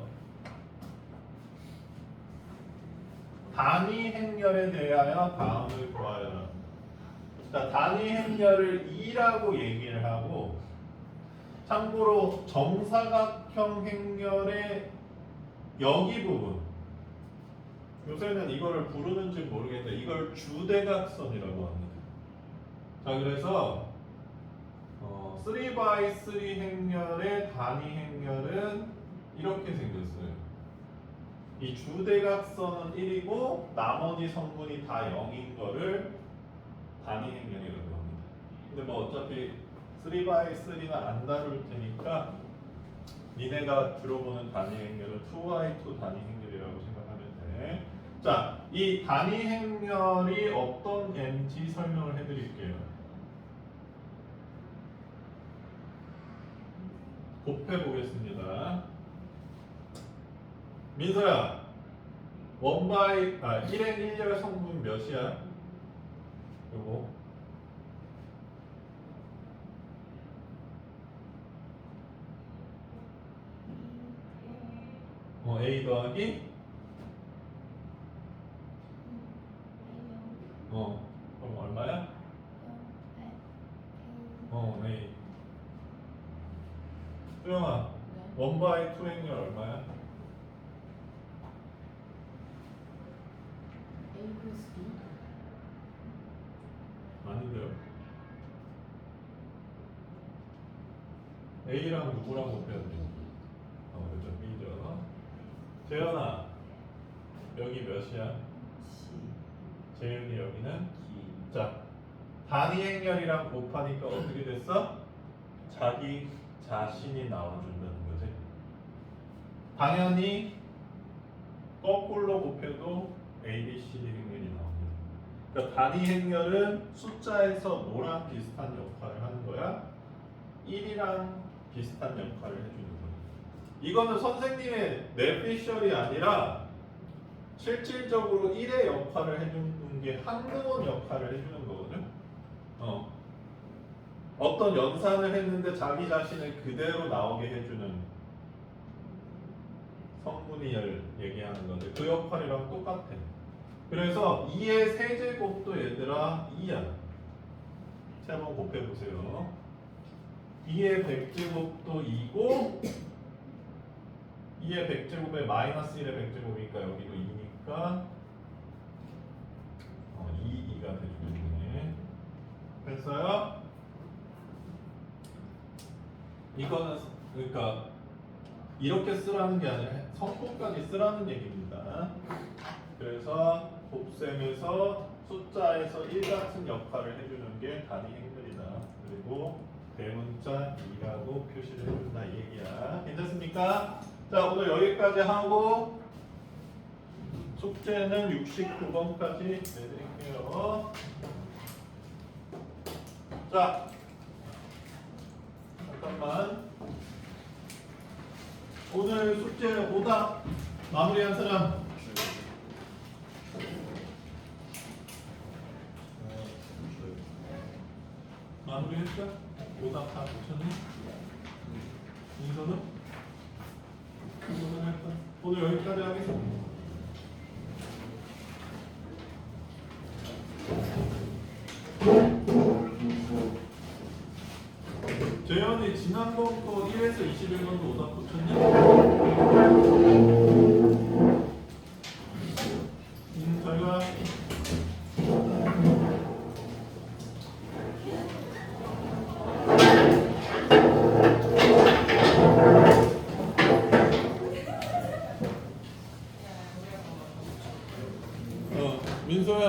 단위 행렬에 대하여 다음을 구하여라. 자, 단위 행렬을 2라고 얘기를 하고, 참고로 정사각형 행렬의 여기 부분, 요새는 이거를 부르는지 모르겠는데 이걸 주대각선이라고 합니다. 자, 그래서 3x3 행렬의 단위 행렬은 이렇게 생겼어요. 이 주대각선은 1이고 나머지 성분이 다 0인 거를 단위 행렬이라고 합니다. 근데 뭐 어차피 3x3는 안 다룰 테니까 니네가 들어보는 단위 행렬은 2y2 단위 행렬이라고 생각하면 돼. 자, 이 단위 행렬이 어떤 n지 설명을 해드릴게요. 곱해보겠습니다. 민서야, 1n 1열 성분 몇이야? 요거 A 더하기 그럼 얼마야? A. 수영아, 1/2 행렬 얼마야? A 플러스 B 아닌데요. A랑 누구랑 곱해야 돼? 그죠, B죠. 재현아, 여기 몇이야? C 재현이 여기는 자, 단위 행렬이랑 곱하니까 어떻게 됐어? 자기 자신이 나와준다는 거지. 당연히 거꾸로 곱해도 A, B, C, D 행렬이 나옵니다. 그러니까 단위 행렬은 숫자에서 뭐랑 비슷한 역할을 하는 거야? 1이랑 비슷한 역할을 해주는 거야. 이거는 선생님의 뇌피셜이 아니라 실질적으로 1의 역할을 해주는 게 한등원 역할을 해주는 거거든. 어떤 연산을 했는데 자기 자신을 그대로 나오게 해주는 성분이를 얘기하는 건데 그 역할이랑 똑같아. 그래서 2의 세제곱도 얘들아 2야. 세 번 곱해보세요. 2의 100제곱도 2고 2의 100제곱에 마이너스 1의 100제곱이니까 여기도 2니까 2가 되주겠네. 됐어요? 이거는 그러니까 이렇게 쓰라는 게 아니라 성분까지 쓰라는 얘기입니다. 그래서 곱셈에서 숫자에서 1 같은 역할을 해주는 게 단위 행렬이다. 그리고 대문자 2라고 표시를 해준다 이 얘기야. 괜찮습니까? 자, 오늘 여기까지 하고 숙제는 69번까지 내드릴게요. 자, 잠깐만. 오늘 숙제 오답 마무리한 사람. 마무리했어? 오답 다 붙였니? 인서는? 오늘 여기까지 하겠습니다. 재현이 지난번 거 1에서 21번도 오답 붙였니? 저희가 민서야